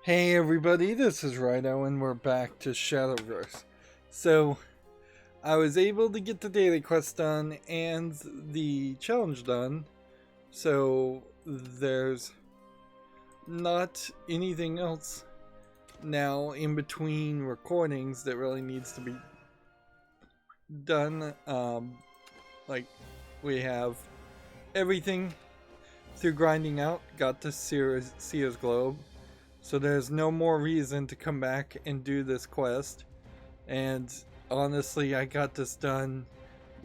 Hey everybody, this is Rydo and we're back to Shadowverse. So, I was able to get the daily quest done and the challenge done, so there's not anything else now in between recordings that really needs to be done. Like, we have everything through grinding out, got to Seer's Globe. So there's no more reason to come back and do this quest. And honestly, I got this done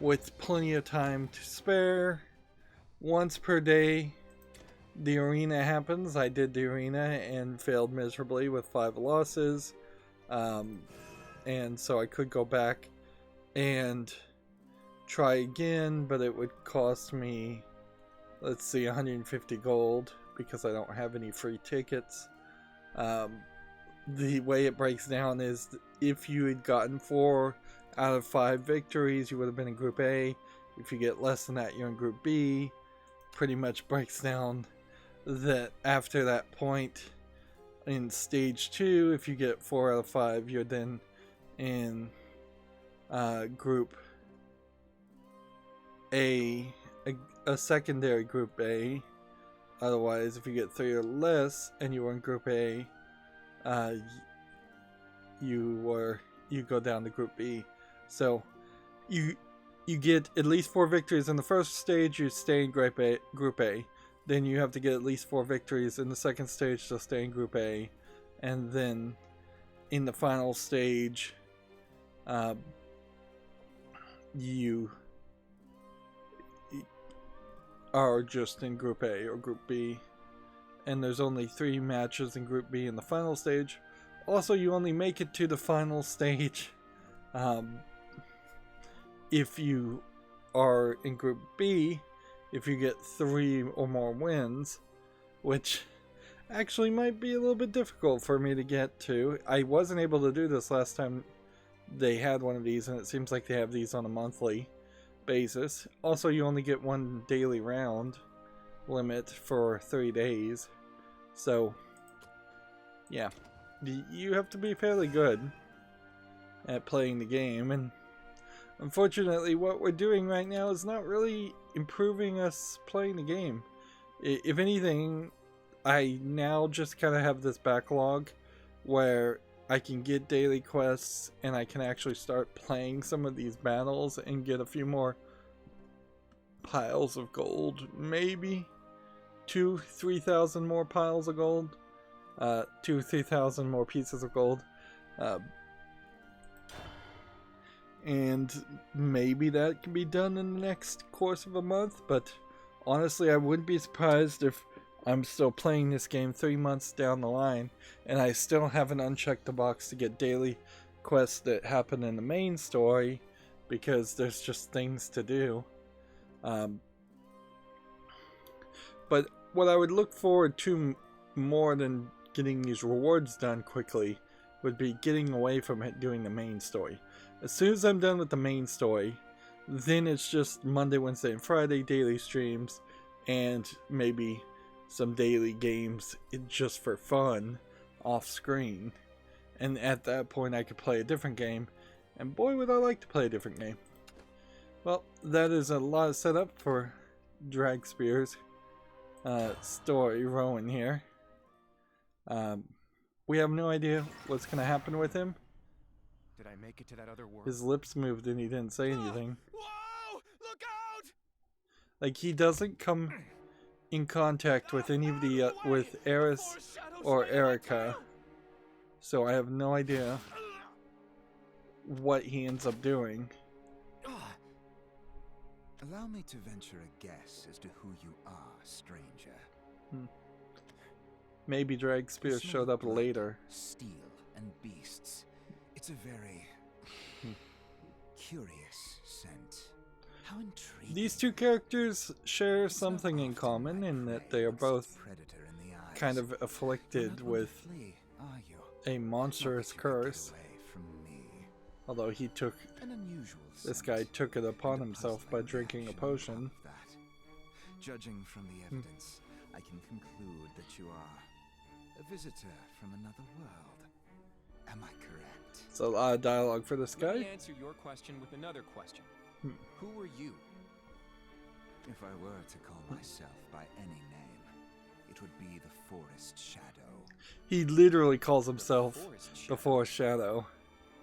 with plenty of time to spare. Once per day, the arena happens. I did the arena and failed miserably with 5 losses. And so I could go back and try again, but it would cost me, let's see, 150 gold because I don't have any free tickets. The way it breaks down is if you had gotten 4 out of 5 victories, you would have been in Group A. If you get less than that, you're in Group B. Pretty much breaks down that after that point in Stage 2, if you get 4 out of 5, you're then in Group A, a secondary Group A. Otherwise, if you get 3 or less and you were in Group A, you go down to Group B. So you get at least 4 victories in the first stage, you stay in Group A. Then you have to get at least 4 victories in the second stage to stay in Group A, and then in the final stage, you are just in Group A or Group B, and there's only 3 matches in Group B in the final stage. Also, you only make it to the final stage if you are in Group B if you get 3 or more wins, which actually might be a little bit difficult for me to get to. I wasn't able to do this last time they had one of these, and it seems like they have these on a monthly basis. Also, you only get 1 daily round limit for 3 days, so yeah, you have to be fairly good at playing the game, and unfortunately what we're doing right now is not really improving us playing the game. If anything, I now just kind of have this backlog where I can get daily quests and I can actually start playing some of these battles and get a few more piles of gold, maybe 2,000-3,000 more piles of gold, 2,000-3,000 more pieces of gold, and maybe that can be done in the next course of a month. But honestly, I wouldn't be surprised if I'm still playing this game 3 months down the line and I still haven't unchecked the box to get daily quests that happen in the main story, because there's just things to do. But what I would look forward to more than getting these rewards done quickly would be getting away from it doing the main story. As soon as I'm done with the main story, then it's just Monday, Wednesday, and Friday daily streams, and maybe some daily games just for fun off screen. And at that point I could play a different game, and boy would I like to play a different game. Well, that is a lot of setup for Dragspear's story Rowan here. We have no idea what's going to happen with him. Did I make it to that other world? His lips moved and he didn't say anything. Whoa! Look out! Like, he doesn't come in contact with any of the with Eris or Erica, so I have no idea what he ends up doing. Allow me to venture a guess as to who you are, stranger. Maybe Dragspear showed up later. Steel and beasts. It's a very curious scent. How intriguing. These two characters share something in common in that they are both kind of afflicted with a monstrous curse. Although he took, this guy took it upon himself by drinking a potion. Judging from the evidence, I can conclude that you are A visitor from another world. Am I correct? It's a lot of dialogue for this Let me guy. answer your question with another question. Who are you? If I were to call myself by any name, it would be the Forest Shadow. He literally calls himself Forest the Forest Shadow.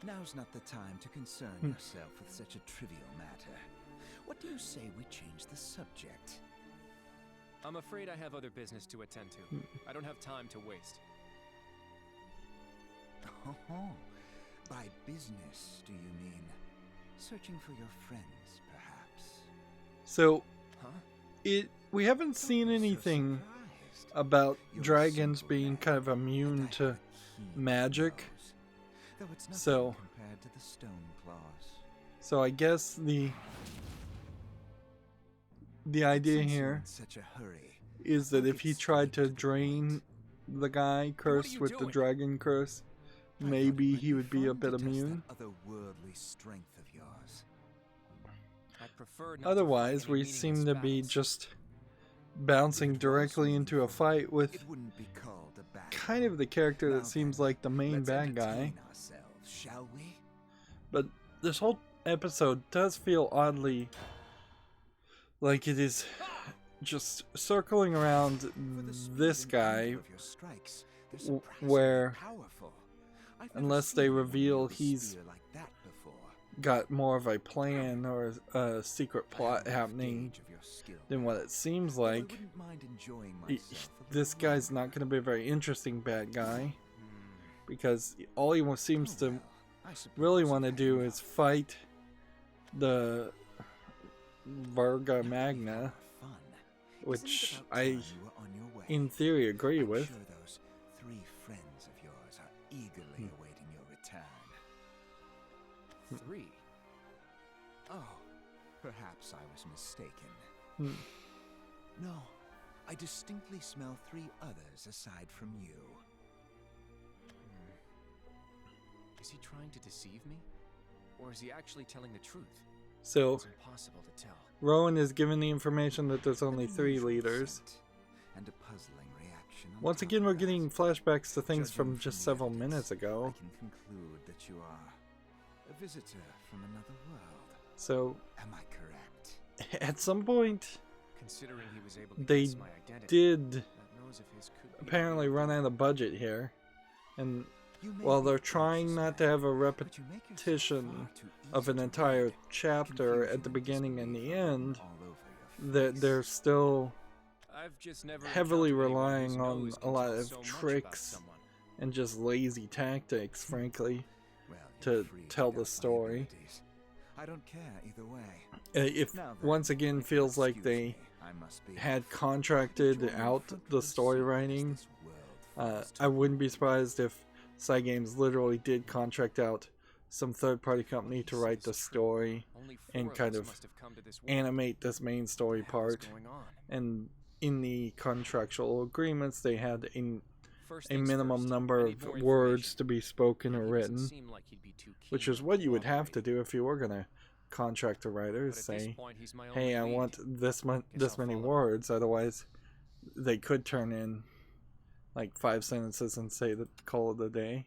Now's not the time to concern yourself with such a trivial matter. What do you say we change the subject? I'm afraid I have other business to attend to. I don't have time to waste. Oh, by business, do you mean searching for your friends, perhaps? So, Huh? we haven't seen anything about dragons being kind of immune to magic. So, compared to the stone claws. so I guess the idea here Such a hurry. is that if he tried to drain the guy cursed with the dragon curse, maybe he would be a bit immune. Otherworldly strength of yours. I'd prefer not to Otherwise, fight any we seem to meaningless be battles. just bouncing directly into a fight with It wouldn't be called a battle. kind of the character Now that seems then, like the main let's bad guy. entertain ourselves, shall we? But this whole episode does feel oddly like it is just circling around For the speed this and guy, anger of your strikes, they're surprisingly where powerful. I've never unless seen they anyone reveal wield a he's spear like that before. got more of a plan or a secret plot I have happening gauge of your skill. than what it seems Though I like. wouldn't mind enjoying He- myself a This little guy's longer. not going to be a very interesting bad guy because all he seems Oh, to well, I suppose really you've want to had do enough. is fight the Virga Now that we've had Magna, our fun, which isn't it about I, time you were on your way? in theory, agree I'm with. sure those 3 friends of yours are eagerly awaiting your return. 3. Oh, perhaps I was mistaken. Hmm. No, I distinctly smell 3 others aside from you. Is he trying to deceive me? Or is he actually telling the truth? So, It's impossible to tell. Rowan is given the information that there's only An 3 unusual leaders. scent and a puzzling reaction on Once top again, of we're that. getting flashbacks to things Judging from just the several evidence, minutes I ago. can conclude that you are a visitor from another world. So, Am I correct? at some point, Considering he was able to they guess my identity, did that nose of his could be apparently a run out of budget here. And You may while be they're a trying cautious not to man, have a but you make yourself repetition far too of easy an to entire read. chapter Confusion at the and beginning and the disbelief are end, all over your face. they're still I've just never heavily encountered anyone whose relying on nose a can lot tell of so much about tricks someone. and just lazy tactics, frankly, Well, to you're free tell doubt the my story. abilities. I don't care either way. If Now then, once again if you'll feels like excuse they me, I must be had off. contracted Join me out front the row story seat as writing. this world falls to I wouldn't be surprised if Cygames literally did contract out some third-party company to write the story Only 4 and of kind us of must have come to this world. animate this main story What the hell is part. going on? And in the contractual agreements, they had First a things minimum first, number I need of more words information. to be spoken or He doesn't written, seem like he'd be too which keen is on what you would have to cooperating. do if you were going to contract a writer. But at this Say, point, he's my hey, I only lead. want this Guess this I'll many follow. words, otherwise they could turn in like 5 sentences and say the call of the day.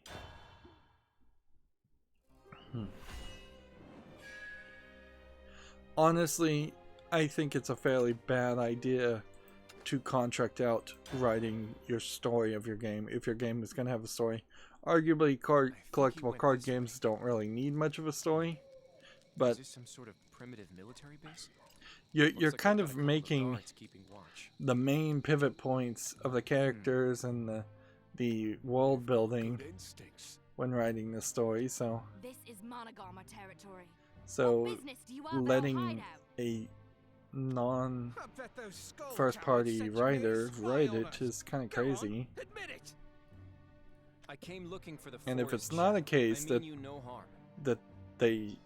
Honestly, I think it's a fairly bad idea to contract out writing your story of your game if your game is going to have a story. Arguably, collectible went card this way. games don't really need much of a story, Is but this some sort of primitive military base? you're Looks like they've kind got of a couple making guards keeping watch. the main pivot points of the characters and the world building when writing the story. So This is Monogama territory. so What business do you have at our letting hideout? a non I bet those skull first cowards party sent you here writer to spy write on it us. is kind of Go on, crazy. admit it. I came looking for the And if forest it's not a shadow. case I mean that you no harm. that they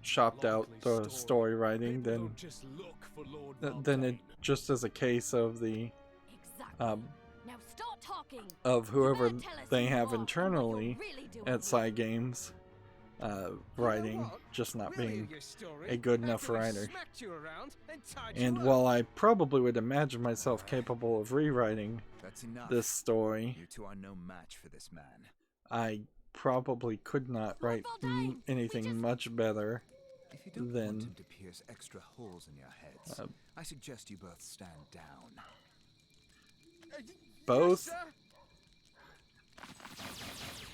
shopped out the story writing, People then don't just look for Lord then it Valdain. just is a case of the Exactly. Now stop talking. of You whoever better tell us they who you have are and what you're internally really doing at here. Cygames writing, just not We'll hear being your story a good enough after I've writer. smacked you around and tied And you while up. I probably would imagine myself capable of rewriting That's enough. this story, You two are no match for this man. I probably could not write anything much better If you don't than want him to pierce extra holes in your heads, I suggest you both stand down. both. Yes, sir.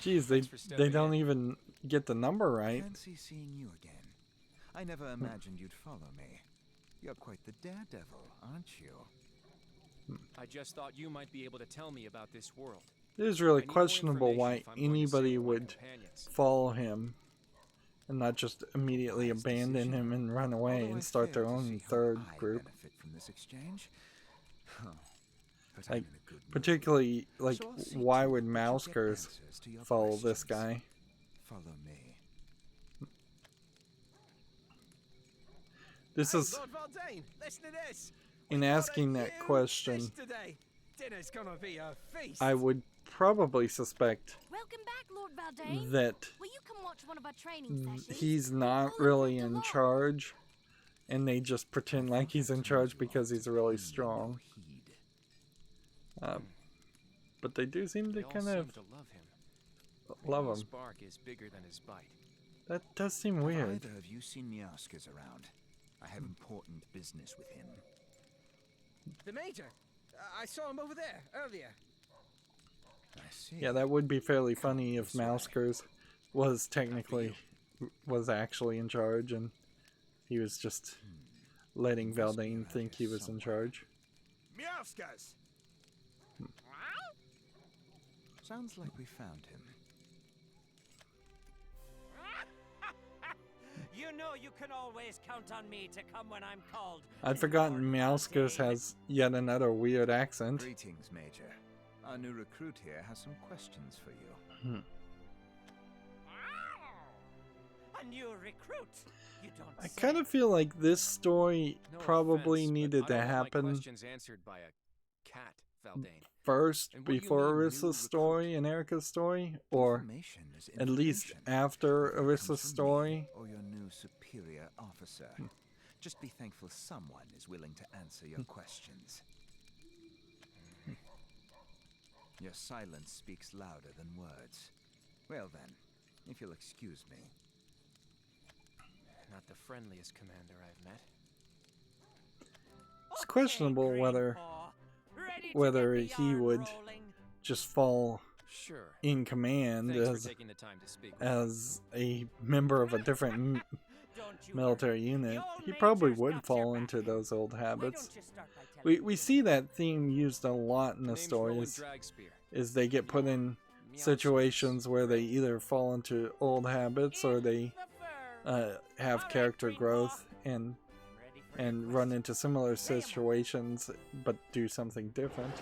Geez, Thanks for they stepping don't in. even get the number right. Fancy seeing you again. I never imagined you'd follow me. You're quite the daredevil, aren't you? I just thought you might be able to tell me about this world. It is really I need more questionable why information if I'm going to anybody save my would companions. follow him and not just immediately Wise abandon decision. him and run away Although I and start their fail to own see how third I group. benefit from this exchange. Huh. But I'm Like, in a good mood. particularly, like, So I'll see why to would it that you get Mouskers answers to your follow this questions. guy? Follow me. This Hey, is, Lord Valdane, listen to this. in We've got asking a that huge question, fish today. Dinner's gonna be a feast. I would probably suspect Welcome back, Lord Valdane. that Will you come watch one of our training sessions? he's not We'll really improve a in lot. charge, and they just pretend like he's in charge because he's really strong. But they do seem They to all kind seem of to love him. love Maybe his him. bark is bigger than his bite. That does seem Have weird. either of you seen Miaskis around? I have important business with him. The Major. I saw him over there earlier. I see. Yeah, that would be fairly funny if Mouskers was actually in charge and he was just letting Valdane think he was in charge. Miauskas. Sounds like we found him. You know you can always count on me to come when I'm called. I'd forgotten Meowskers has yet another weird accent. Greetings, Major. Our new recruit here has some questions for you. A new recruit. You don't I say. kind of feel like this story No probably offense, but needed I to don't want my happen questions answered by a cat, Valdane. first And what do you before mean, new Arissa's story and Erica's story, or Information is at least information. after Whether it comes Arissa's from me story. or your new superior officer. Just be thankful someone is willing to answer your questions. Your silence speaks louder than words. Well then, if you'll excuse me. Not the friendliest commander I've met. It's questionable whether he would just fall Sure. in command Thanks for taking the time to speak with me. as a member of a different military unit. He probably would fall into those old habits. We see that theme used a lot in the Name's stories, Rowan Dragspear. is they get put in situations where they either fall into old habits or they have character growth and run into similar situations but do something different.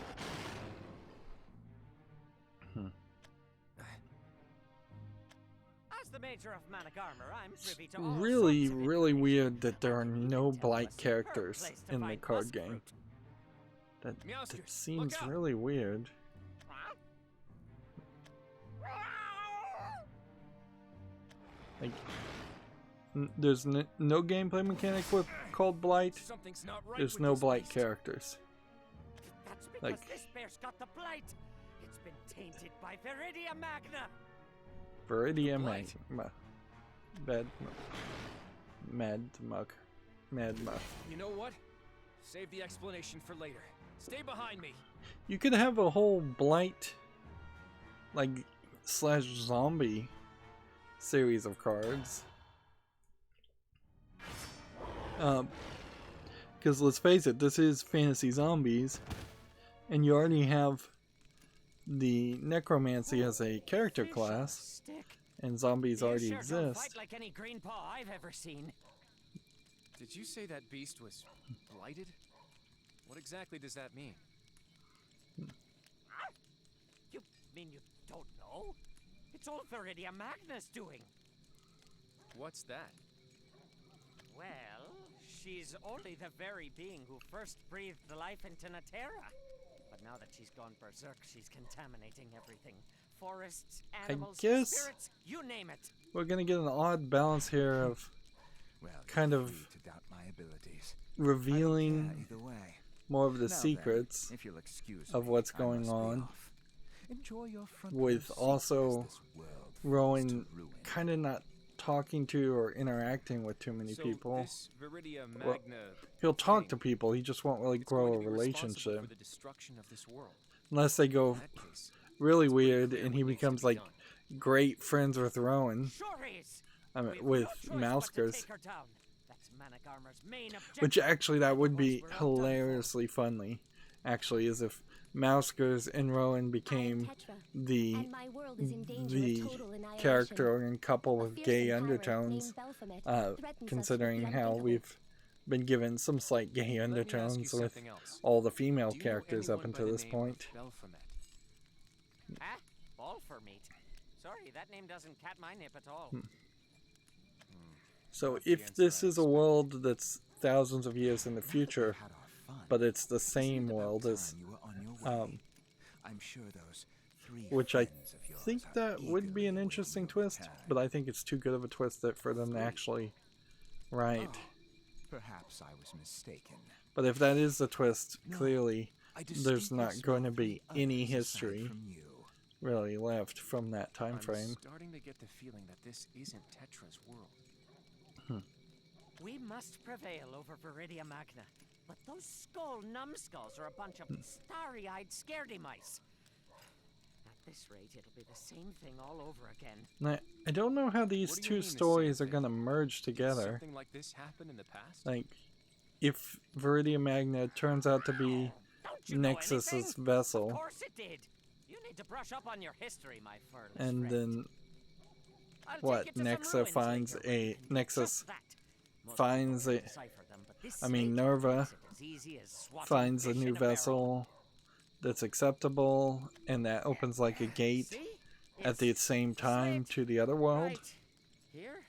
As the Major of Managarmr, I'm privy to all Really, sorts of really information. weird that there are You no can tell blight us a superb characters place to in the find card musk game. fruit. That Meowskers, seems look out. really weird. Like, there's no gameplay mechanic with called blight. Something's not right There's with no this blight beast. characters. That's because Like- this bear's got the blight. It's been tainted by Viridia Magna. Viridia blight? Mad Muck. You know what? Save the explanation for later. Stay behind me. You could have a whole blight, like, / zombie series of cards. Because let's face it, this is fantasy zombies, and you already have the necromancy as a character Fish on a class, stick. and zombies You already sure don't exist. fight like any green paw I've ever seen. Did you say that beast was blighted? What exactly does that mean? You mean you don't know? It's all Viridia Magna's doing. What's that? Well, she's only the very being who first breathed the life into Natera. But now that she's gone berserk, she's contaminating everything. forests, animals, guess spirits, you name it. we're gonna get an odd balance here of Well, kind you're of free to doubt my abilities. revealing Either way. more of the Now then, secrets if you'll excuse of me, what's I going must be on, off. Enjoy your front with row seat also as this world falls Rowan to ruin. kind of not talking to or interacting with too many people. This Viridia Well, Magna he'll talk thing, to people, he just won't really it's grow going a to be responsible relationship. for the destruction of this world. Unless they In go that case, really it's pretty weird clear and what he needs to becomes be like done. great friends with Rowan. Sure is. We've With no choice but to Mouskers. take her down. That's Manic Armor's main Which objective. actually that would be Otherwise, we're all done for. hilariously funny. Actually, as if Mouskers and Rowan became the And my world is in danger the of total annihilation. character and couple A with fearsome gay tyrant undertones, named Baphomet threatens us with considering the how unthinkable. we've been given some slight gay Let me ask you undertones with something else. all the female Do you know characters up anyone by until the this name point. of Baphomet? Huh? All for meat. Sorry, that name doesn't cat my nip at all. So Not the if answer this I is a expected. world that's thousands of years in the Now that future, we've had our fun, but it's the it same seemed about world as, time you were on your way. I'm sure those three which I friends of yours think are that would be eagerly an awaiting interesting your twist, return. but I think it's too good of a twist that for them to actually write. Oh, perhaps I was mistaken. But if that is the twist, No, clearly I there's distinctly not going to smell be three any others aside history from you. really left from that time I'm frame. starting to get the feeling that this isn't Tetra's world. We must prevail over Viridia Magna. But those skull numbskulls are a bunch of starry-eyed scaredy mice. At this rate, it'll be the same thing all over again. Now, I don't know how these What do you two mean the same stories are thing? going to merge Did together. something like this happen in the past? Like, if Viridia Magna turns out to be Don't you know Nexus's anything? Of vessel, course it did. You need to brush up on your history, my furless and friend. then I'll take what, you to some Nexa ruins finds later where you a- can do Nexus just that. Most finds people a- won't decipher them, but this I mean, slate Nerva makes it as easy as swatting finds a fish new in barrel. vessel that's acceptable, and that opens like a gate See? at the It's same time slate to the other world. right here.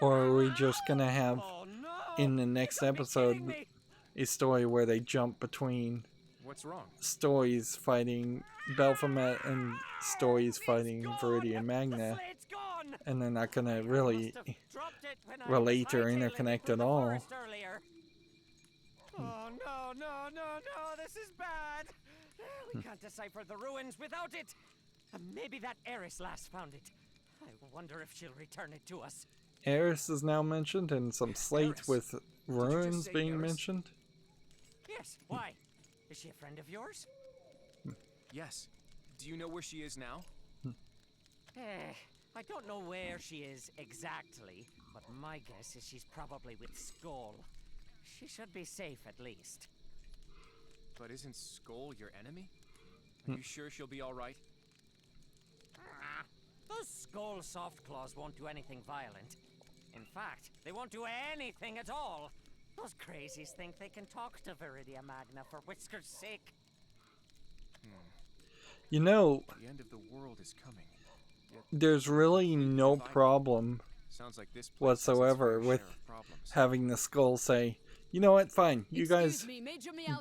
Or are we just gonna have Oh no! in the next You gotta be episode kidding me. a story where they jump between What's wrong? stories fighting Baphomet and stories fighting It's Viridia gone! Magna, The slate's gone! and they're not gonna I really must have dropped it when I relate was or hightailing it interconnect through at the all. forest earlier. Oh no, this is bad. We can't decipher the ruins without it. Maybe that Eris last found it. I wonder if she'll return it to us. Eris is now mentioned, and some slate Eris. with just runes say being Eris? mentioned. Yes, why? Is she a friend of yours? Yes. Do you know where she is now? I don't know where she is exactly, but my guess is she's probably with Skull. She should be safe at least. But isn't Skull your enemy? Are you sure she'll be all right? Those Skull soft claws won't do anything violent. In fact, they won't do anything at all. Those crazies think they can talk to Viridia Magna for Whisker's sake. You know, The end of the world is coming. Yet there's really completely no divided. problem Sounds like this place has its whatsoever fair with share of problems. having the Skull say, you know what, fine, you guys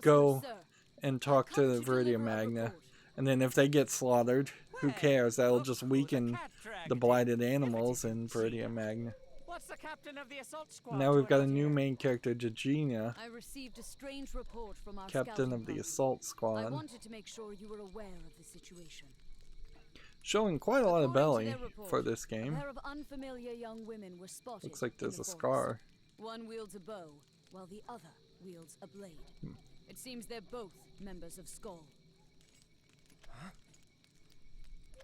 go and talk to the Viridia Magna, and then if they get slaughtered, who cares? That'll Look just who the weaken cat dragged the in. blighted If it's animals even in cheaper. Viridia Magna. What's the captain of the assault squad Now we've got a doing new here? main character, Gegina, I received a strange report from our captain scouting of the party. assault I squad, wanted to make sure you were aware of the situation. showing quite a lot of According to belly their report, for this A game. pair of unfamiliar young women were spotted. Looks like in there's the a forest. scar. One wields a bow, while the other wields a blade. It seems they're both members of Skull.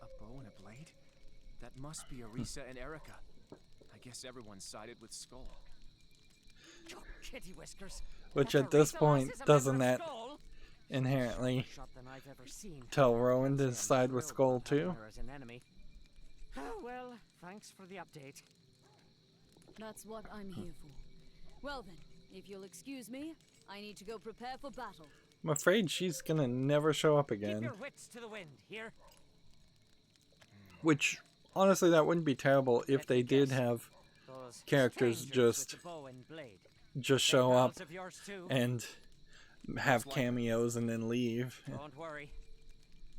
A bow and a blade? That must be Arisa and Erica. I guess everyone sided with Skull. Oh, kitty whiskers. Which That at this Arisa point, lass is a doesn't member of that Skull? inherently Shot than I've ever seen. tell Rowan Can't to say I'm side with thrilled Skull about having too? her as an enemy. Oh, well, thanks for the update. That's what I'm here for. Well then, if you'll excuse me, I need to go prepare for battle. I'm afraid she's gonna never show up Keep again. your wits to the wind, here. Which, honestly, that wouldn't be terrible if Let they me did guess. have Those characters strangers with just- the bow and blade. just They're show up pals of yours too? and have Looks like it. cameos and then leave. Don't worry.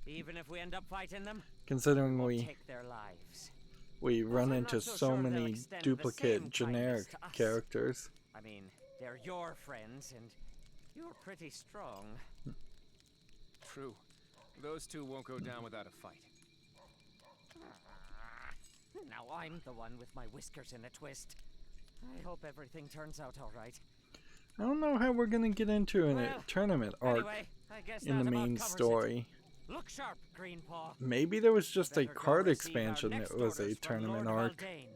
Even if we end up fighting them, considering we'll we take their lives. run I'm into not so so sure they'll many extend the duplicate same generic kindness to us. characters. I mean, they're your friends, and you're pretty strong. True. Those two won't go down without a fight. Now I'm the one with my whiskers in a twist. I hope everything turns out all right. I don't know how we're gonna get into a Well, tournament arc Anyway, I guess in the that about main covers it. story. Look sharp, Greenpaw. Maybe there was just a Better go card receive our expansion next that was a orders from tournament Lord arc Valdane.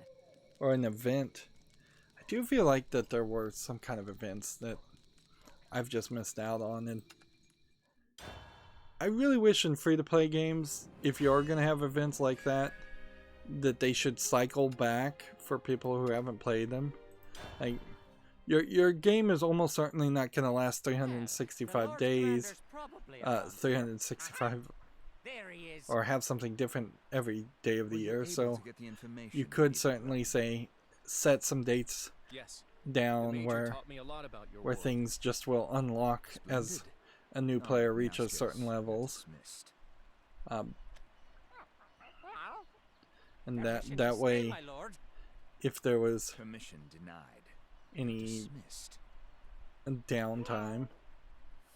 or an event. I do feel like that there were some kind of events that I've just missed out on, and I really wish in free-to-play games, if you are going to have events like that, that they should cycle back for people who haven't played them. Like, your game is almost certainly not going to last 365 days, 365, There he is. or have something different every day of the Were you year. able So to get the information you you could needed, certainly say set some dates Yes. The down Major where taught me a lot about your where world. things just will unlock as Splendid. a new Oh, player now reaches skills certain are levels. dismissed. And Permission that to stay, way, my lord. if there was Permission denied. any Dismissed. downtime,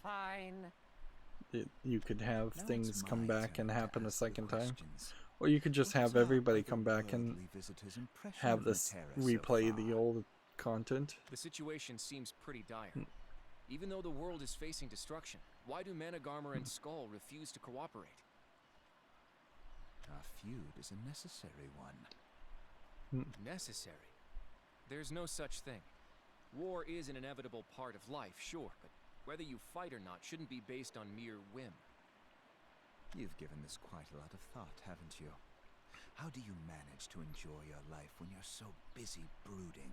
Fine. you could have Now things it's come my back and turn to happen a ask the second time. questions. Or you could just What have is our everybody come back and otherworldly visitor's impression have of this Matera so replay the far? old content. The situation seems pretty dire. Even though the world is facing destruction, why do Managarmr and Skull refuse to cooperate? Our feud is a necessary one. Necessary? There's no such thing. War is an inevitable part of life, sure, but whether you fight or not shouldn't be based on mere whim. You've given this quite a lot of thought, haven't you? How do you manage to enjoy your life when you're so busy brooding?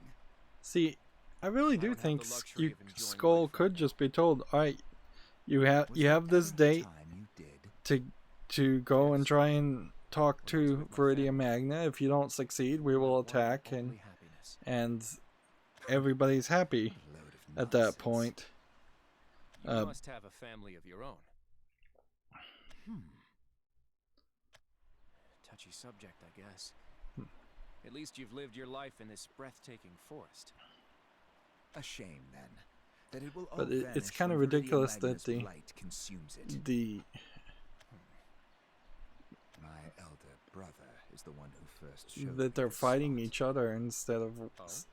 See, I really do don't have think the luxury of enjoying Skull life could right just be told, "Alright, you have Was you there have this ever a date time you did? to go and Yes. try and talk When I was to with my Viridia family. Magna. If you don't succeed, we My will one attack, only happiness. and everybody's happy What a load of at that nonsense. point." You must have a family of your own. Touchy subject, I guess. At least you've lived your life in this breathtaking forest. A shame, then, that it will all But it's vanish kind of when Viridia ridiculous that Magna's the blight consumes it. My elder brother is the one who first showed me that they're the fighting spot. each other instead of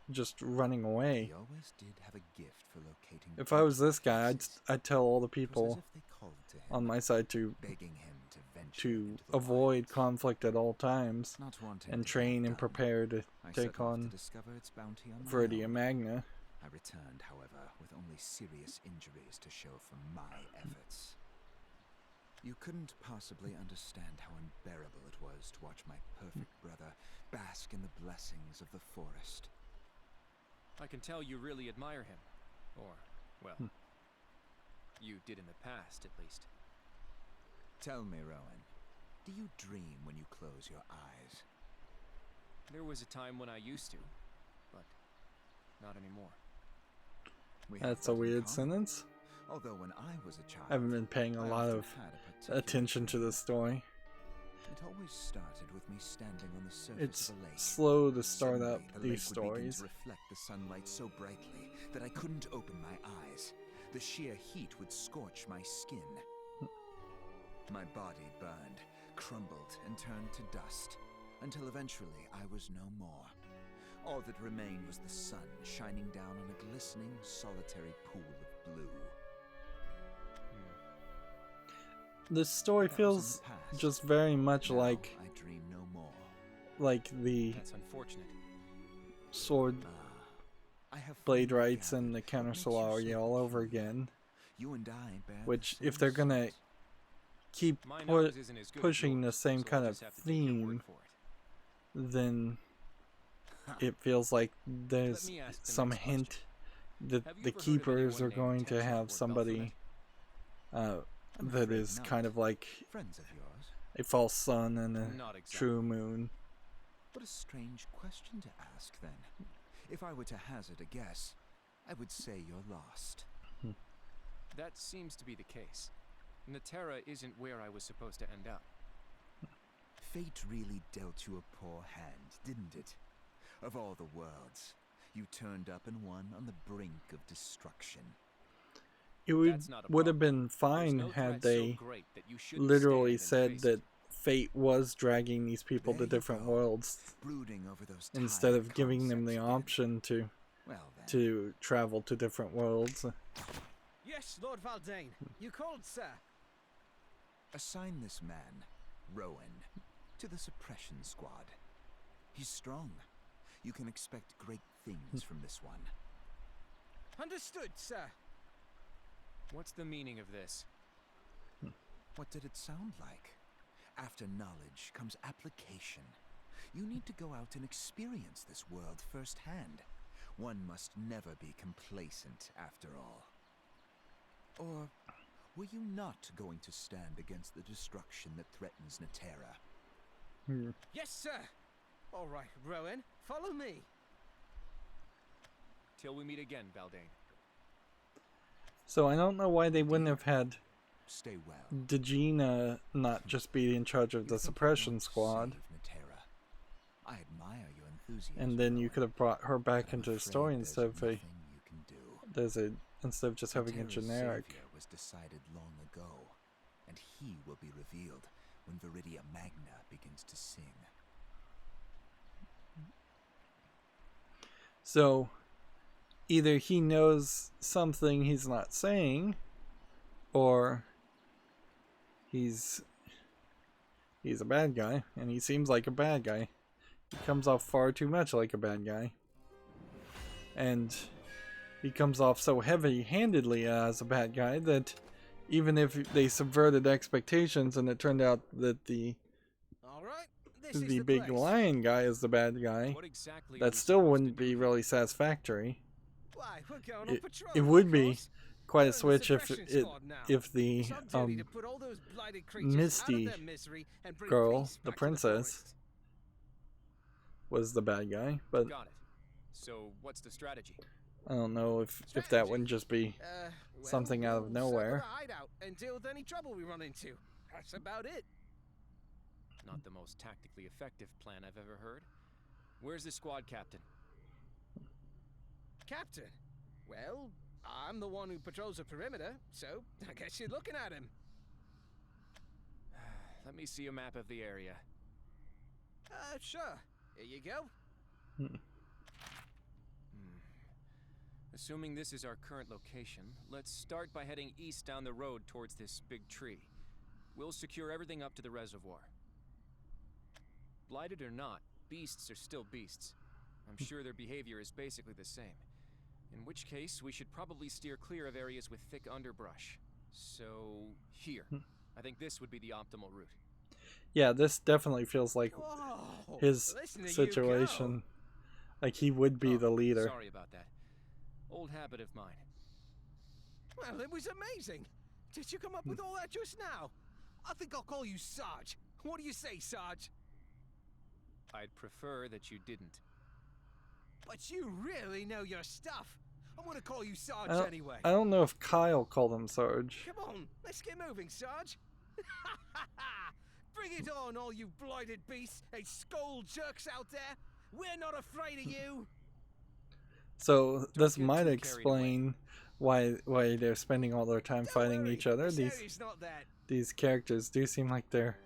just running away. He always did have a gift for locating. If I was this beautiful guy, places. I'd tell all the It was as people if they called to him, on my side to begging him to venture to into the avoid wilds. conflict at all times Not wanting and to train get and done, prepare to I take set off to on discover its bounty on my Viridia own. Magna. I returned, however, with only serious injuries to show for my efforts. You couldn't possibly understand how unbearable it was to watch my perfect brother bask in the blessings of the forest. I can tell you really admire him. Or, well, you did in the past, at least. Tell me, Rowan, do you dream when you close your eyes? There was a time when I used to, but not anymore. We have That's a that in weird common. sentence. Although when I was a child, I haven't been paying a I lot often of had a particular attention to dream. this story. It always started with me standing on the surface It's of a lake. slow to start Suddenly, up the these lake would begin stories. to reflect the sunlight so brightly that I couldn't open my eyes. The sheer heat would scorch my skin. My body burned, crumbled, and turned to dust, until eventually I was no more. All that remained was the sun shining down on a glistening, solitary pool of blue. This story That was in feels the past. just very much Now like I dream no more. the That's unfortunate. sword I have blade finally rights and the gathered counter what makes you Solari so all over peculiar. again. You and I bear the Which, same if they're gonna salt. keep My pu- nose isn't as good as pushing the yours, same so I'll kind of just have to take your word theme, for it. then it feels like there's me ask the some next hint that Have you the ever heard of keepers anyone are going named to Tetra have or somebody that afraid is not. kind of like Friends of yours? a false sun and a Not exactly. true moon. What a strange question to ask, then. If I were to hazard a guess, I would say you're lost. That seems to be the case. Natera isn't where I was supposed to end up. Fate really dealt you a poor hand, didn't it? Of all the worlds, you turned up in one on the brink of destruction. It would have been fine had they literally said that fate was dragging these people to different worlds, brooding over those instead of tired giving them the concepts option to Well then, to travel to different worlds. Yes, Lord Valdane. You called, sir. assign this man, Rowan, to the suppression squad. He's strong. You can expect great things from this one. Understood, sir. What's the meaning of this? What did it sound like? After knowledge comes application. You need to go out and experience this world firsthand. One must never be complacent, after all. Or were you not going to stand against the destruction that threatens Natera? Yes, sir. All right, Rowan, follow me. Till we meet again, Valdane. So I don't know why they wouldn't have had Stay well. Degina not just be in charge of the suppression squad, Save Natera. I admire your enthusiasm. and then you could have brought her back but I'm into the afraid story there's instead of nothing you can do. instead of just having a Natera's generic. savior was decided long ago, and he will be revealed when Viridia Magna begins to sing. So either he knows something he's not saying, or he's a bad guy, and he seems like a bad guy. He comes off far too much like a bad guy. And he comes off so heavy-handedly as a bad guy that even if they subverted expectations and it turned out that the All right, this is the the big place. lion guy is the bad guy, What exactly are that we still supposed wouldn't to be do? really satisfactory. Why, we're going on It, patrol, it would of be course. quite We're a in the switch if suppression it squad now. if the It's our duty to put all those blighted creatures Misty out of their misery and bring girl, peace the back to princess, forest. was the bad guy, but Got it. So, what's the strategy? I don't know if that Strategy? wouldn't just be Well, something out of we'll circle nowhere. the hideout and deal with any trouble we run into. That's about it. Not the most tactically effective plan I've ever heard. Where's the squad captain? Captain? Well, I'm the one who patrols the perimeter, so I guess you're looking at him. Let me see a map of the area. Sure. Here you go. Assuming this is our current location, let's start by heading east down the road towards this big tree. We'll secure everything up to the reservoir. Blighted or not, beasts are still beasts. I'm sure their behavior is basically the same. In which case, we should probably steer clear of areas with thick underbrush. So, here. I think this would be the optimal route. Yeah, this definitely feels like Whoa, his listen to you situation. Like he would be the leader. Sorry about that. Old habit of mine. go. Well, it was amazing. Did you come up with all that just now? I think I'll call you Sarge. What do you say, Sarge? I'd prefer that you didn't. But you really know your stuff. I'm gonna call you Sarge I don't, anyway. I don't know if Kyle called him Sarge. Come on, let's get moving, Sarge. Bring it on, all you blighted beasts and skull jerks out there. We're not afraid of you. So this get might too explain why they're spending all their time Don't fighting worry, each other. this These area's not that. these characters do seem like they're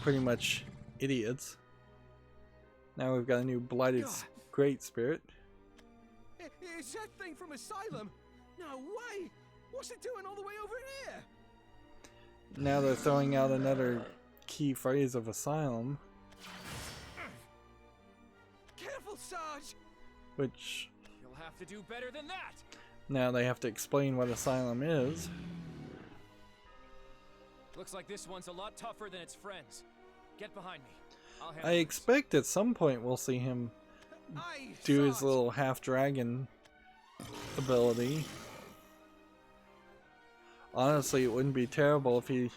pretty much idiots. Now we've got a new blighted God. great spirit. Is that thing from Asylum? No way! What's it doing all the way over here? Now they're throwing out another key phrase of Asylum, Careful, Sarge! which You'll have to do better than that! now they have to explain what Asylum is. Looks like this one's a lot tougher than its friends. Get behind me. I'll handle I this. expect at some point we'll see him Aye, do his Sarge. little half-dragon ability. Honestly, it wouldn't be terrible if he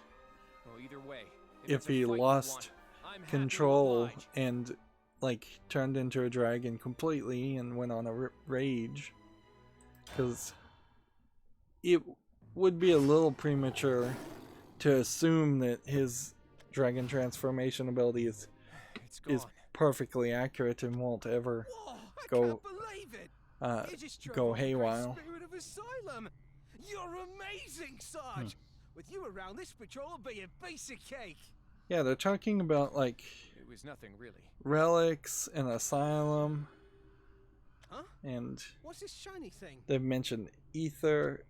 Well, either way, if it's a he fight you lost want, I'm happy to control oblige. and like turned into a dragon completely and went on a rage, because it would be a little premature to assume that his dragon transformation ability is It's gone. perfectly accurate and won't ever Whoa, I go can't believe it. You just drove go on the great haywire. spirit of Asylum. You're amazing, Sarge. With you around, this patrol will be a piece of cake. Yeah, they're talking about like It was nothing really. relics and Asylum, Huh? and What's this shiny thing? they've mentioned Aether.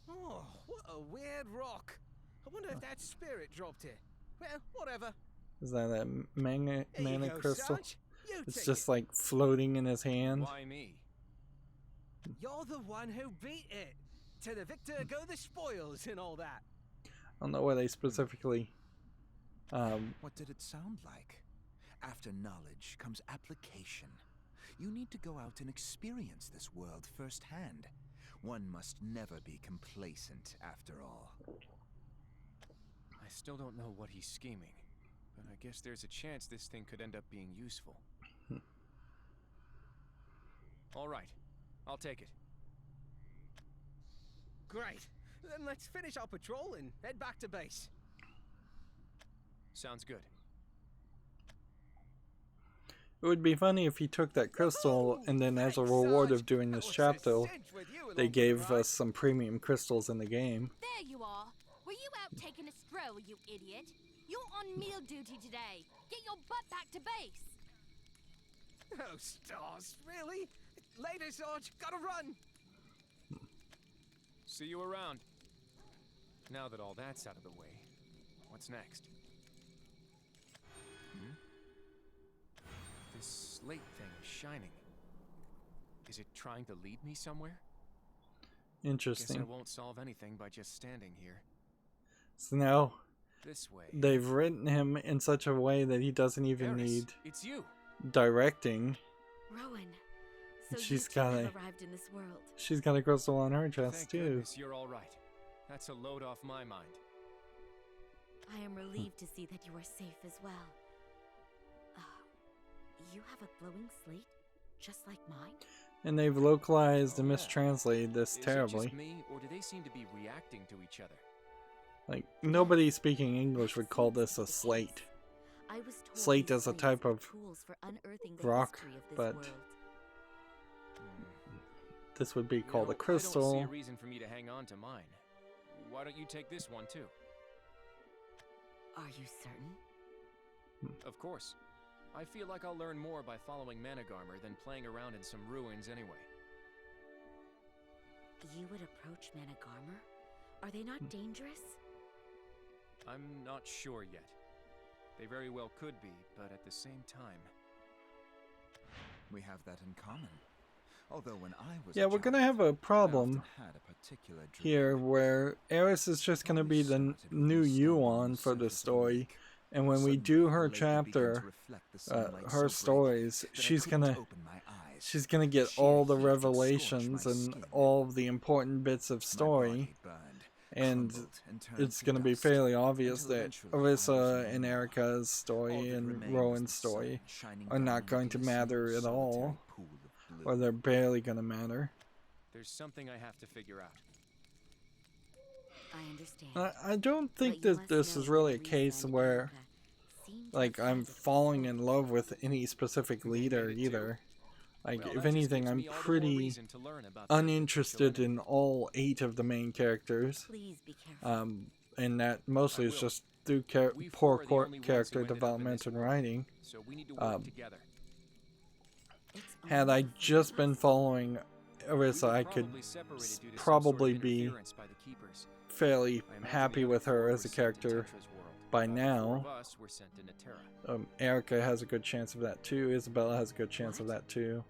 Oh, what a weird rock. I wonder if that spirit dropped it. Well, whatever. Is that a mana Here you go, crystal? Sarge. You It's take just it. like floating in his hand. Why me? You're the one who beat it. To the victor go the spoils and all that. I don't know why they specifically. What did it sound like? After knowledge comes application. You need to go out and experience this world firsthand. One must never be complacent after all. I still don't know what he's scheming, but I guess there's a chance this thing could end up being useful. All right, I'll take it. Great. Then let's finish our patrol and head back to base. Sounds good. It would be funny if he took that crystal and then, as a reward of doing this chapter, they gave us some premium crystals in the game. There you are. Were you out taking a stroll, you idiot? You're on meal duty today. Get your butt back to base. Oh, stars, really? Later, Sarge. Gotta run. See you around. Now that all that's out of the way, what's next? This slate thing is shining. Is it trying to lead me somewhere? Guess Interesting. I won't solve anything by just standing here. So now This way. they've written him in such a way that he doesn't even Eris, need it's you. directing. Rowan, so She's you too got have a- arrived in this world. She's got a crystal on her chest Thank too. goodness you're all right. That's a load off my mind. I am relieved to see that you are safe as well. You have a glowing slate, just like mine? And they've localized and Oh, yeah. mistranslated this Is it terribly. just me, or do they seem to be reacting to each other? Like, nobody speaking English would call this a slate. I was told Slate these is a slates type were of tools for unearthing the rock, history of this but world. this would be You called know, a I don't crystal. see a reason for me to hang on to mine. Why don't you take this one too? Are you certain? Of course. I feel like I'll learn more by following Managarmr than playing around in some ruins anyway. You would approach Managarmr? Are they not dangerous? I'm not sure yet. They very well could be, but at the same time... We have that in common. Although when I was Yeah, a we're gonna child, have a I problem often had a particular dream. here where Eris is just gonna be the new Yuan for the story, and when we do her chapter, her stories, she's gonna get all the revelations and all of the important bits of story, and it's gonna be fairly obvious that Arissa and Erica's story and Rowan's story are not going to matter at all, or they're barely gonna matter. There's something I have to figure out. I understand. I don't think But you that must this know is really a that case Risa and where, Erica seem to like, have I'm had a falling soul in to love them. with any specific leader maybe too. either. Like, Well, if that just anything, gives I'm me all the more pretty reason to learn about the uninterested potential in all 8 of the main characters. Please be careful. And that mostly I is will. just through We poor four are the only ones who character ended up in development this and world, writing. So we need to work together. It's Had only I the three just of been us. following We Arissa, were I could probably separated due to some sort of probably be interference by the Keepers. fairly I imagine happy the other with her four as were a sent to character Tetra's world, by while the now. 4 of us were sent to Natera. Erica has a good chance of that too. Isabella has a good chance of What? that too.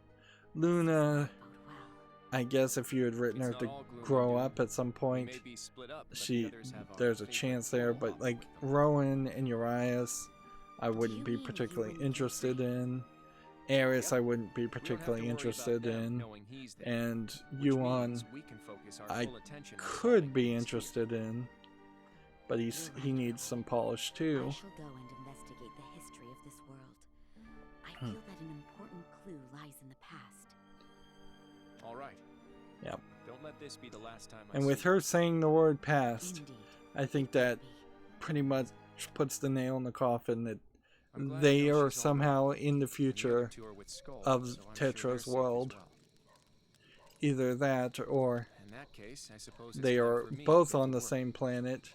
This Luna, does not bode well. I guess if you had written It's her not to all gloom and grow doom. up at some We point, may be split up, but the others have our there's a favorite chance there. Paul But along like with them. Rowan and Urias, I wouldn't you be mean particularly you and interested Gateway? in. Eris, I wouldn't be We don't have to particularly worry about interested them in. knowing he's there, And which Yuan, means we can focus our I full attention on could solving be things interested in, but he needs some polish I too. shall go and investigate the history of this world. I feel that an important clue lies in the past. here. All right. Yep. Don't let this be the last time I And with see her saying the word past, Indeed. I think that pretty much puts the nail in the coffin that I'm glad they to know are she's all somehow right. in the And the future other two are with Skull, of so I'm sure they're Tetra's safe as world. well. Either that or In that case, I suppose it's they time are for me to both get on to the work. same planet,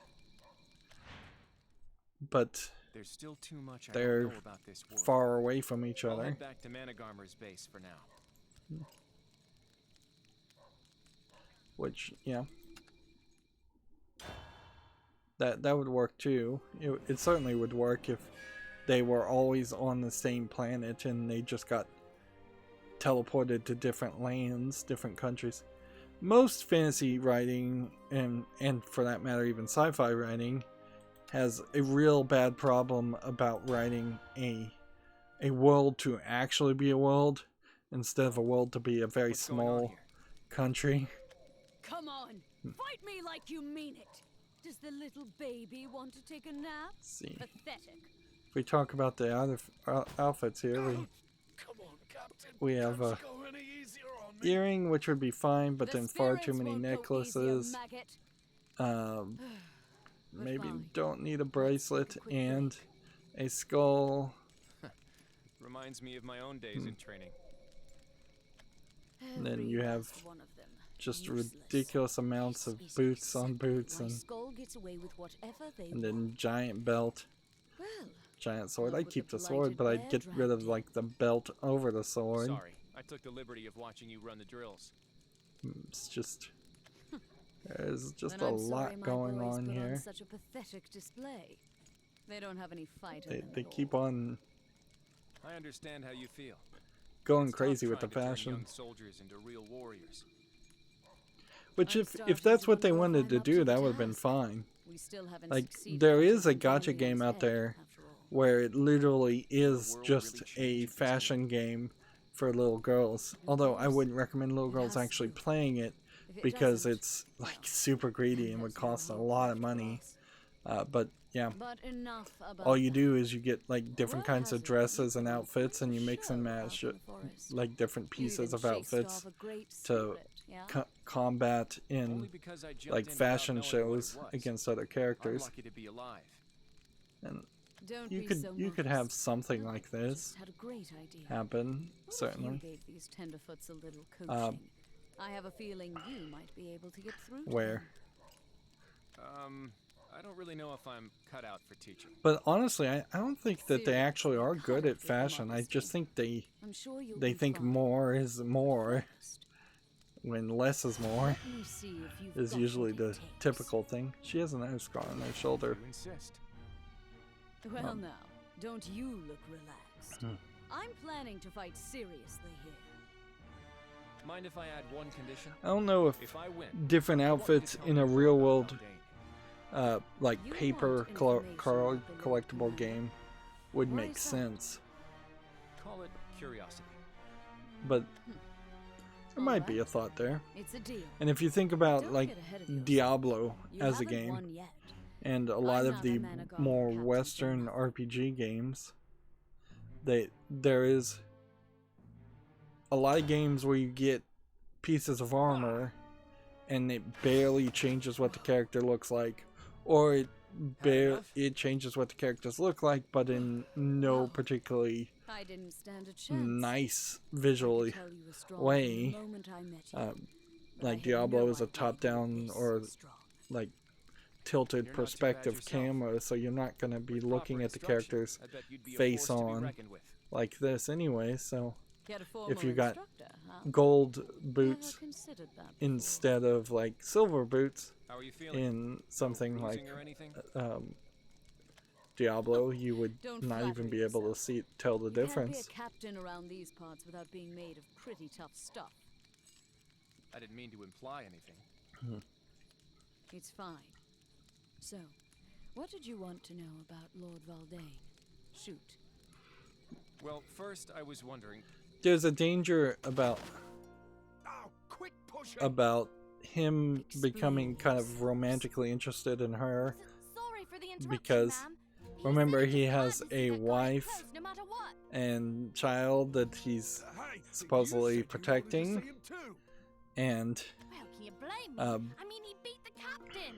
but There's still too much I they're don't know about this world. far away from each I'll other. head back to Managarmer's base for now. Which, yeah, that would work too. It certainly would work if they were always on the same planet and they just got teleported to different lands, different countries. Most fantasy writing, and for that matter even sci-fi writing, has a real bad problem about writing a world to actually be a world instead of a world to be a very What's going on small here? country. Come on, fight me like you mean it. Does the little baby want to take a nap? Let's see. Pathetic. If we talk about the other outfits here, Come on, Captain. we have a Can't you go any easier on me? earring, which would be fine, but The then far too spirits many won't go easier, necklaces. maggot. Um, But maybe fine. don't need a bracelet quick and a skull. Reminds me of my own days in training. And then Every you have last one of them. just Useless. ridiculous amounts of boots on boots, My and skull gets away with whatever they then want. giant belt, Well, giant sword. Not I'd with keep the the sword, but blighted I'd get bear rid of dragged in. like the belt over the sword. Sorry, I took the liberty of watching you run the drills. It's just there's just then a I'm sorry lot my going boys on put here. such a pathetic display. They don't have any fight in They them they at all. keep on I understand how you feel. going It's tough crazy with the trying to turn fashion. young soldiers into real warriors. Which I'm if starting that's to what they wonder if wanted to I'm up do, the that would have been task. fine. We still haven't Like succeeded there in is a taking gacha Tony's game out head, there after all. where it literally is world just really a change if it's fashion game for little girls. Although I course, wouldn't recommend little it girls has actually to. playing it If it because doesn't, it's like well, super greedy then and would there's no cost a hope lot left of for money. us. But yeah, But enough about all you that. do is you get like different Word kinds of has it dresses you've and been outfits, quite and a you mix and show out match in it, the forest. like different You pieces even of chased outfits off a great to spirit, yeah? combat in Only because I jumped like in without fashion knowing what it shows was. against other I'm characters. lucky to be alive. And Don't you be could so you could have modest. something No, like this just had a great idea. happen, What certainly. if you gave these tenderfoots a little coaching? I have a feeling you might be able to get through to Where? them. I don't really know if I'm cut out for teaching. But honestly, I don't think that they Seriously, actually are cut good it at with the fashion. I modesty. just think I'm sure you'll they be think fine. more is more, First, when less is more let me see if you've is got usually what it the takes. typical thing. She has a nose scar on her shoulder. You insist. Well, now, don't you look relaxed? I'm planning to fight seriously here. Mind if I add one condition? I don't know if If I win, different I want you to outfits tell in me a more real about world Haldane. like You paper want information about the collectible local game would Why make is that? sense, Call it curiosity. but there might be a Alright. thought there. It's a deal. And if you think about Don't like get ahead of yourself. Diablo You as a haven't game won yet. and a lot I'm of not the a Managarmer more captain for Western nothing. RPG games, there is a lot of games where you get pieces of armor and it barely changes what the character looks like, or it changes what the characters look like, but in no Wow. particularly I didn't stand a chance. nice I could visually tell you were strong way. the moment I met you, but I Like had Diablo no is a idea you were top-down this or strong. like tilted You're not too bad perspective yourself. camera, so you're not going to be With looking proper at the instruction, characters I bet you'd be a face force to be on reckoned with. like this anyway. So Get a formal if you got instructor, huh? gold Never boots considered that before. instead of like silver boots How are you feeling? in something No like bruising or anything? Diablo, you would Don't not flatter even be able to yourself. tell the You can't be difference. a captain around these parts without being made of pretty tough stuff. I didn't mean to imply anything. It's fine. So, what did you want to know about Lord Valdane? Shoot. Well, first I was wondering. There's a danger Oh, quit pushing. about him becoming kind of Explosions. romantically interested in her. Sorry for the interruption, Because ma'am. He remember, said he just has had to a see that guy wife close no matter what. and child that he's Hey, supposedly you said you wanted to protecting. see him too. and Well, can you blame me? Um, I mean, he beat the captain.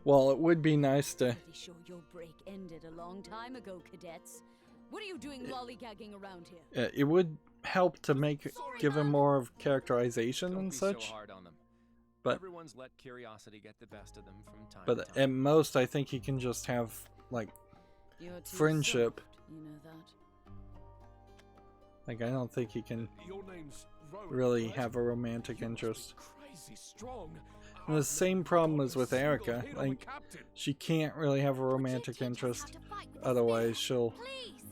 Well, it would be nice to. Pretty sure your break ended a long time ago, cadets. What are you doing lollygagging around here? It would help to give him more of characterization Don't and be such. so hard on them. But Everyone's let curiosity get the best of them from time but to time. at most, I think he can just have like You're too friendship. soft, you know that. Like I don't think he can Your name's Rowan, really right? have a romantic You must be interest. Crazy strong. And the same problem as with Erica. Single hit on the Like captain. she can't really have a romantic interest. Otherwise, she'll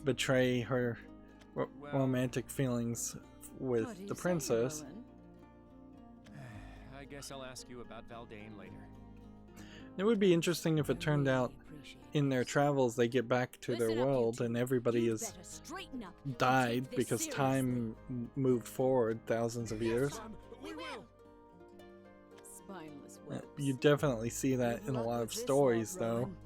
betray her romantic feelings with What do you the say, princess. Rowan? I guess I'll ask you about Valdane later. It would be interesting if it I turned really out appreciate in their this. travels they get back to their Listen up, you world two. and everybody You is better straighten up and died take this because seriously. time moved forward thousands of years. Sam, we will. Spineless You whelps. definitely see that Good in a luck lot with of this stories lot, though, Rowan.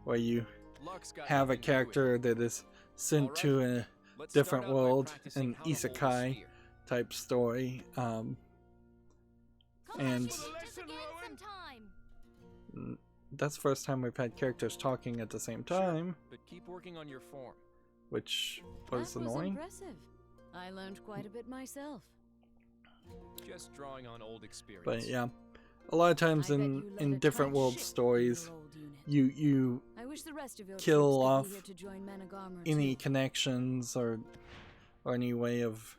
where you Luck's got have a nothing to do with character it. that is sent Alright, to a let's different start out by world, practicing an how to hold a isekai spear. type story. Come And- on, teach us again sometime. That's the first time we've had characters talking at the same time, But keep working on your form. which was That annoying. impressive. I learned quite a bit myself. Just drawing on old experience. But yeah, a lot of times I bet you let in a different tight world ship in stories, your old unit. you I wish the rest of your kill troops could be off here to join Menegarmer any too. connections or any way of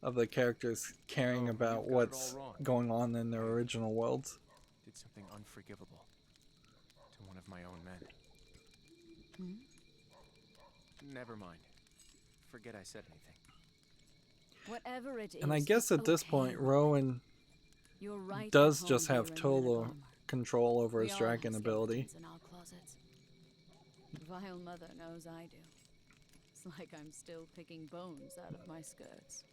the characters caring Oh, about you've got it what's all wrong. going on in their original worlds. Did something unforgivable to one of my own men. Never mind. Forget I said anything. Whatever it is. And I guess at this okay, point, Rowan. Rowan You're right does at just home have here in total Menegarmer. control over We his all dragon have ability. skeletons in our closets. Vile mother knows I do. It's like I'm still picking bones out of my skirts.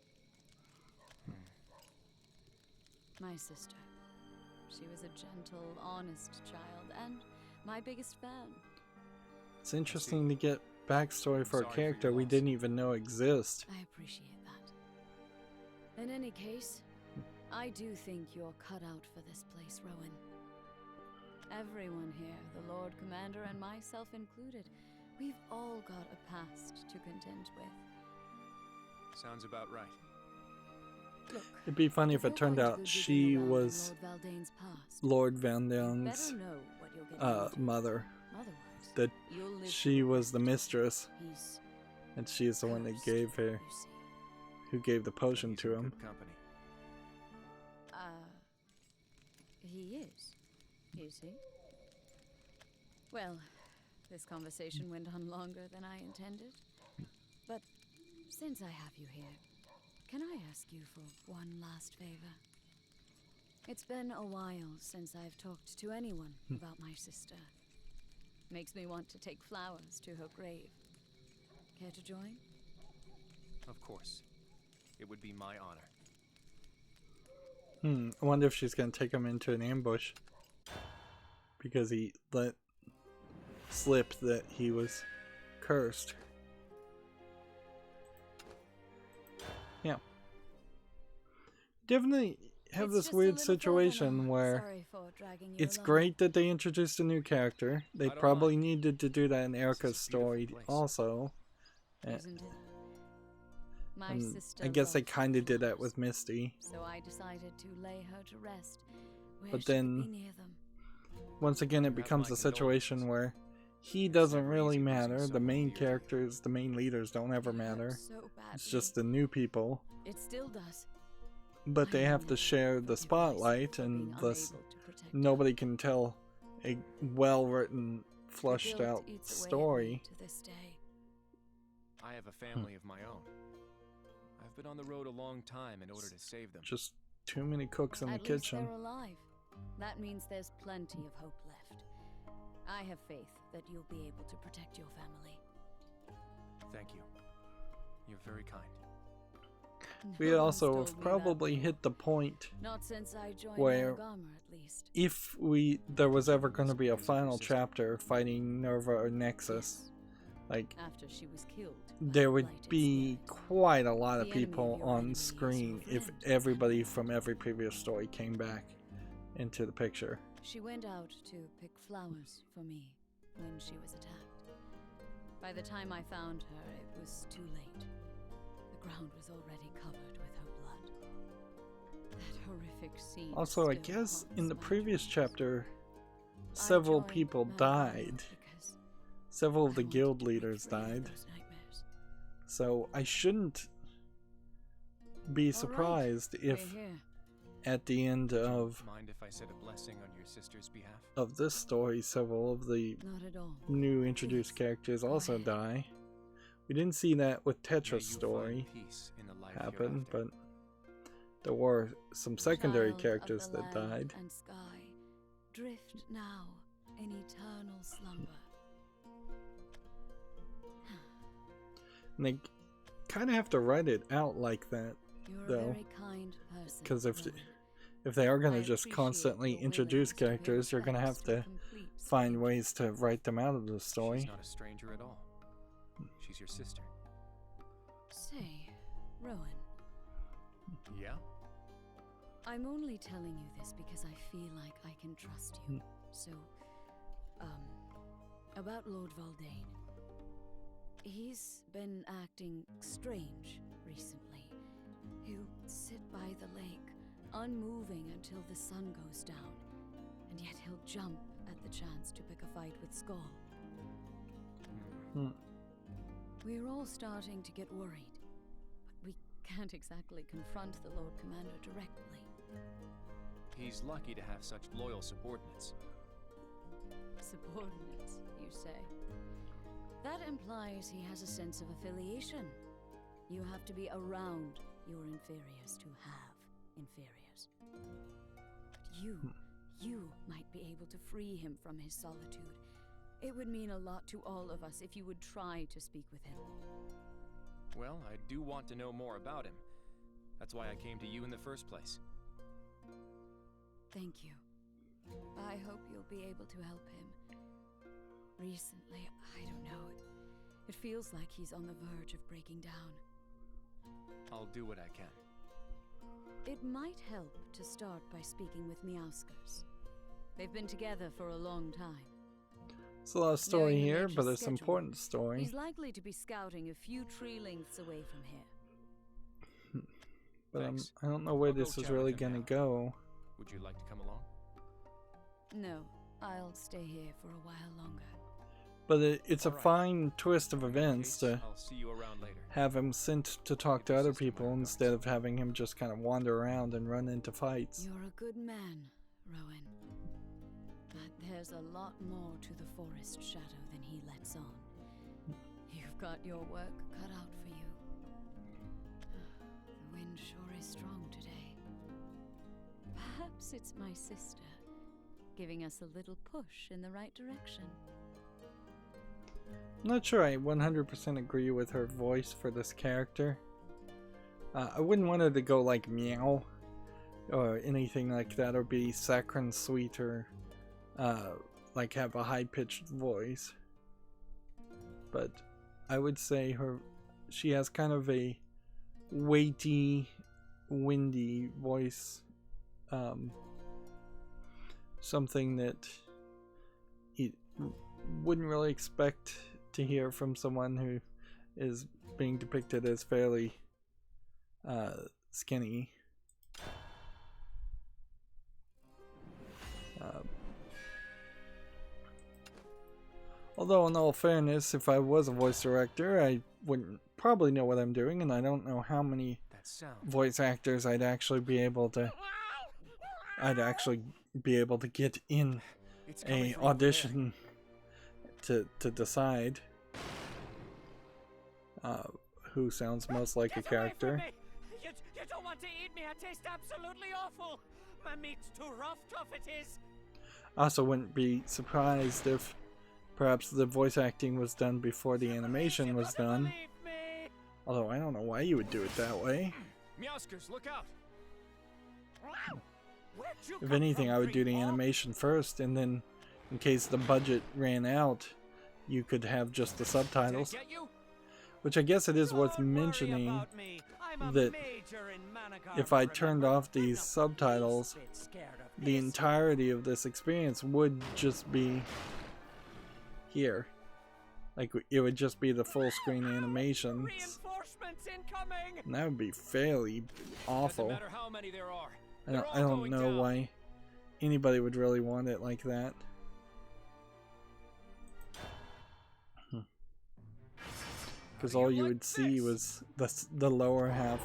My sister. She was a gentle, honest child, and my biggest fan. It's interesting to get backstory for a Sorry for character your we loss. didn't even know exist. I appreciate that. In any case, I do think you're cut out for this place, Rowan. Everyone here, the Lord Commander and myself included, we've all got a past to contend with. Sounds about right. Look, It'd be funny if you're it turned going to out go she digging around in was Lord Valdane's past. Lord Van You Dalen's better know what you're getting into. mother. Otherwise, That you'll live she to was the regret it. mistress, He's and she is the one that cursed, gave her, you see. who gave the potion He's to in him. good company. He is. Is he? Well, this conversation went on longer than I intended. But since I have you here, can I ask you for one last favor? It's been a while since I've talked to anyone about my sister. Makes me want to take flowers to her grave. Care to join? Of course. It would be my honor. I wonder if she's gonna take him into an ambush because he let slip that he was cursed. Yeah. Definitely have It's this just a weird little further situation now. where Sorry for dragging you it's along. great that they introduced a new character. They I don't probably mind. needed to do that in This Erica's is a beautiful story place. also. Isn't it? My And sister I guess they loved kind of did that flowers, with Misty. so I decided to lay her to rest where But she then- could be near them. Once again, it You have becomes my a situation condolences. where he doesn't never really easy losing matter. The someone main dear. characters, the main leaders don't ever It hurt matter. so It's badly. just the new people. It still does. But I they have only to share the forgive myself spotlight, for and being thus unable to protect her. nobody can tell a well-written, The flushed guilt out eats away at me story. to this day. I have a family of my own. I've been on the road a long time in order to save them. Just too many cooks in the At least kitchen. they're alive. That means there's plenty of hope left. I have faith that you'll be able to protect your family. Thank you. You're very kind. We No one's also told have me probably that hit the point before. Not since I joined where- Menegarmer, at least. if there was ever going to be a Because of your final sister. chapter fighting Nerva or Nexus, Yes, like after she was killed. by there the would blighted be spirit. quite a lot of The enemy of people your enemy on is screen your if friend. everybody from every previous story came back. into the picture. She went out to pick flowers for me when she was attacked. By the time I found her, it was too late. The ground was already covered with her blood. That horrific scene. Also, I still guess haunts in the my previous dreams. chapter, I several joined people my died. because Several of I the wanted guild to break leaders free of died. those nightmares. So I shouldn't be All right, surprised if we're here. at the end of Mind if I said a blessing on your sister's behalf? this story, several of the Not at all. new introduced Please, characters go also ahead. die. We didn't see that with May you Tetra's story find peace in the life happen, hereafter. but there were some secondary Child of characters the that land died. and sky, drift now in eternal slumber. And they kind of have to write it out like that, You're a though, very kind person. because Rowan. if they are going I to just appreciate constantly your introduce willingness to pay characters, you're going to have respects to a complete find stranger. ways to write them out of the story. She's not a stranger at all. She's your sister. Say, Rowan, Yeah? I'm only telling you this because I feel like I can trust you. So, about Lord Valdane. He's been acting strange recently. He'll sit by the lake, unmoving until the sun goes down, and yet he'll jump at the chance to pick a fight with Skull. Hmm. We're all starting to get worried, but we can't exactly confront the Lord Commander directly. He's lucky to have such loyal subordinates. Subordinates, you say? That implies he has a sense of affiliation. You have to be around your inferiors to have inferiors. But you might be able to free him from his solitude. It would mean a lot to all of us if you would try to speak with him. Well, I do want to know more about him. That's why I came to you in the first place. Thank you. I hope you'll be able to help him. Recently, I don't know, it feels like he's on the verge of breaking down. I'll do what I can. It might help to start by speaking with Meowskers. They've been together for a long time. There's a lot of story Knowing the here, Mage's but there's schedule, important story. He's likely to be scouting a few tree lengths away from here. But Thanks. I don't know where I'll go this is chat really with him gonna now. go. Would you like to come along? No, I'll stay here for a while longer. But it's a Alright. fine twist of In that events case, to I'll see you around later. have him sent to talk to Give your other sister my people regards. instead of having him just kind of wander around and run into fights. You're a good man, Rowan. But there's a lot more to the forest shadow than he lets on. You've got your work cut out for you. The wind sure is strong today. Perhaps it's my sister, giving us a little push in the right direction. I'm not sure I 100% agree with her voice for this character. I wouldn't want her to go like meow or anything like that, or be saccharine sweet, or like have a high-pitched voice. But I would say she has kind of a weighty, windy voice. Something that you wouldn't really expect to hear from someone who is being depicted as fairly skinny. Although in all fairness, if I was a voice director, I wouldn't probably know what I'm doing, and I don't know how many That sound. voice actors I'd actually be able to get in It's coming a from over there. audition to decide who sounds most like a Get away from character. me! You don't want to eat me. I taste absolutely awful. My meat's too rough, tough it is. I also wouldn't be surprised if perhaps the voice acting was done before the animation was done. Believe me. Although I don't know why you would do it that way. Meowskers, look out! Where'd you If come anything, from, I would do the Greenwald? animation first, and then in case the budget ran out, you could have just the Did I subtitles. get you? Which I guess it is worth Don't worry mentioning about me. I'm a that major in Managar, if I remember? turned off I'm these not the subtitles, least bit scared of the entirety of this experience would just be here. Like, it would just be the full screen animations. Reinforcements incoming. And that would be fairly awful. Doesn't matter how many there are. I don't know why anybody would really want it like that. Because all you would see was the lower half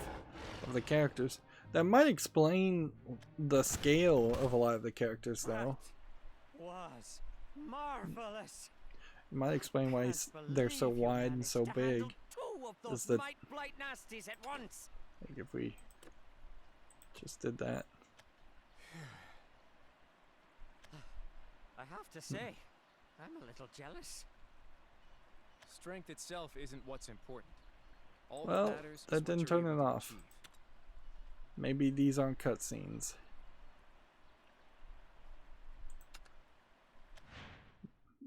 of the characters. That might explain the scale of a lot of the characters, though. Was marvelous. It might explain why they're so wide and so big. Is that, might blight nasties at once. like, if we just did that. I have to say, I'm a little jealous. Strength itself isn't what's important. All Well, that matters is that what didn't you're turn able it to off. achieve. Maybe these aren't cutscenes.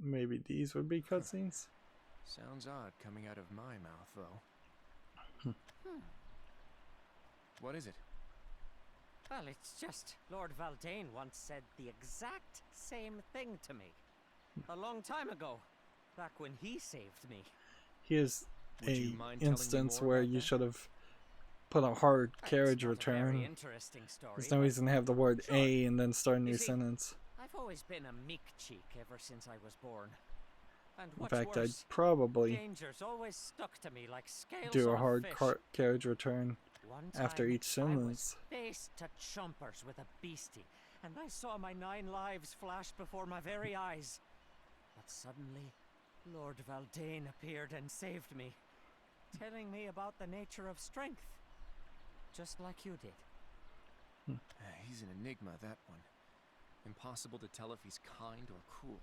Maybe these would be cutscenes? Sounds odd coming out of my mouth, though. What is it? Well, it's just Lord Valdane once said the exact same thing to me. A long time ago, back when he saved me. Here's Would you a mind telling me instance more where about you that? should have put a hard It's carriage not a very return. interesting story, There's no but reason to have the word Sure. A and then start a new You see, sentence. I've always been a meek cheek ever since I was born. And In what's fact, worse, I'd probably dangers always stuck to me like scales do on a hard fish. carriage return One after time, each I was sentence. face to chompers with a beastie, and I saw my 9 lives flash before my very eyes. But suddenly, Lord Valdane appeared and saved me, telling me about the nature of strength, just like you did. He's an enigma, that one. Impossible to tell if he's kind or cruel.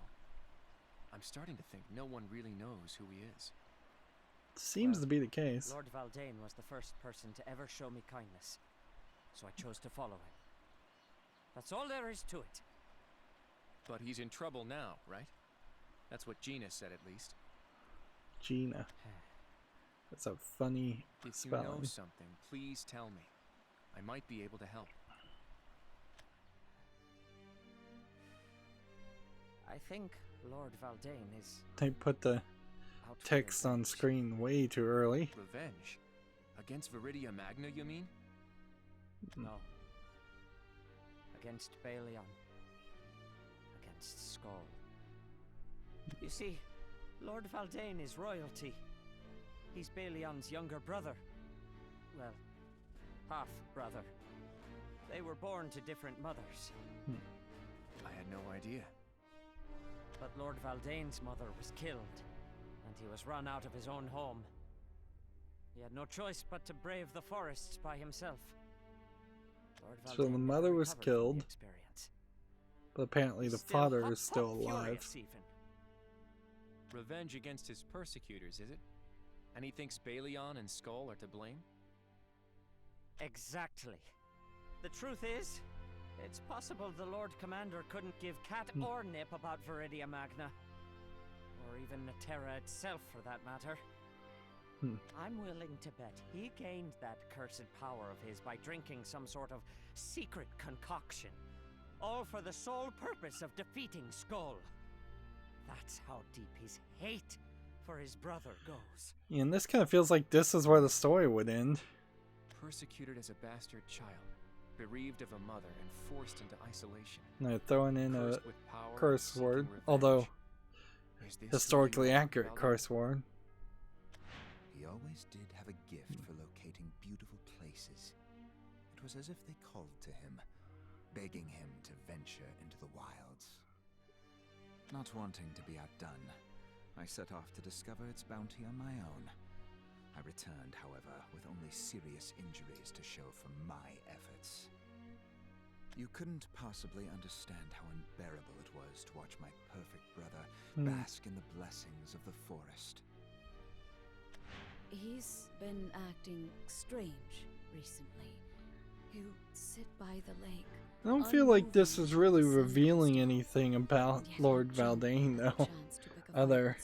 I'm starting to think no one really knows who he is. Seems Well, to be the case. Lord Valdane was the first person to ever show me kindness, so I chose to follow him. That's all there is to it. But he's in trouble now, right? That's what Gina said, at least. Gina. That's a funny If you know spelling. something, please tell me. I might be able to help. I think Lord Valdane is They put the out for text on revenge. screen way too early. Revenge? Against Viridia Magna, you mean? No. Against Balion. Against Skull. You see, Lord Valdane is royalty. He's Balion's younger brother. Well, half-brother. They were born to different mothers. I had no idea. But Lord Valdane's mother was killed, and he was run out of his own home. He had no choice but to brave the forests by himself. Lord So the Valdane mother never was recovered from the killed. experience. But apparently the Still father hot, is still hot alive. furious even. Revenge against his persecutors, is it? And he thinks Balion and Skull are to blame? Exactly. The truth is, it's possible the Lord Commander couldn't give cat or nip about Viridia Magna. Or even Terra itself, for that matter. I'm willing to bet he gained that cursed power of his by drinking some sort of secret concoction. All for the sole purpose of defeating Skull. That's how deep his hate for his brother goes. And this kind of feels like this is where the story would end. Persecuted as a bastard child, bereaved of a mother and forced into isolation. And they're throwing in a Cursed with power and curse seeking word, revenge. although Is this historically who you are, accurate Valdane? curse word. He always did have a gift for locating beautiful places. It was as if they called to him, begging him to venture into the wilds. Not wanting to be outdone, I set off to discover its bounty on my own. I returned, however, with only serious injuries to show for my efforts. You couldn't possibly understand how unbearable it was to watch my perfect brother bask in the blessings of the forest. He's been acting strange recently. He'll sit by the lake. I don't feel like this is really revealing anything about Lord Valdane, though. Other,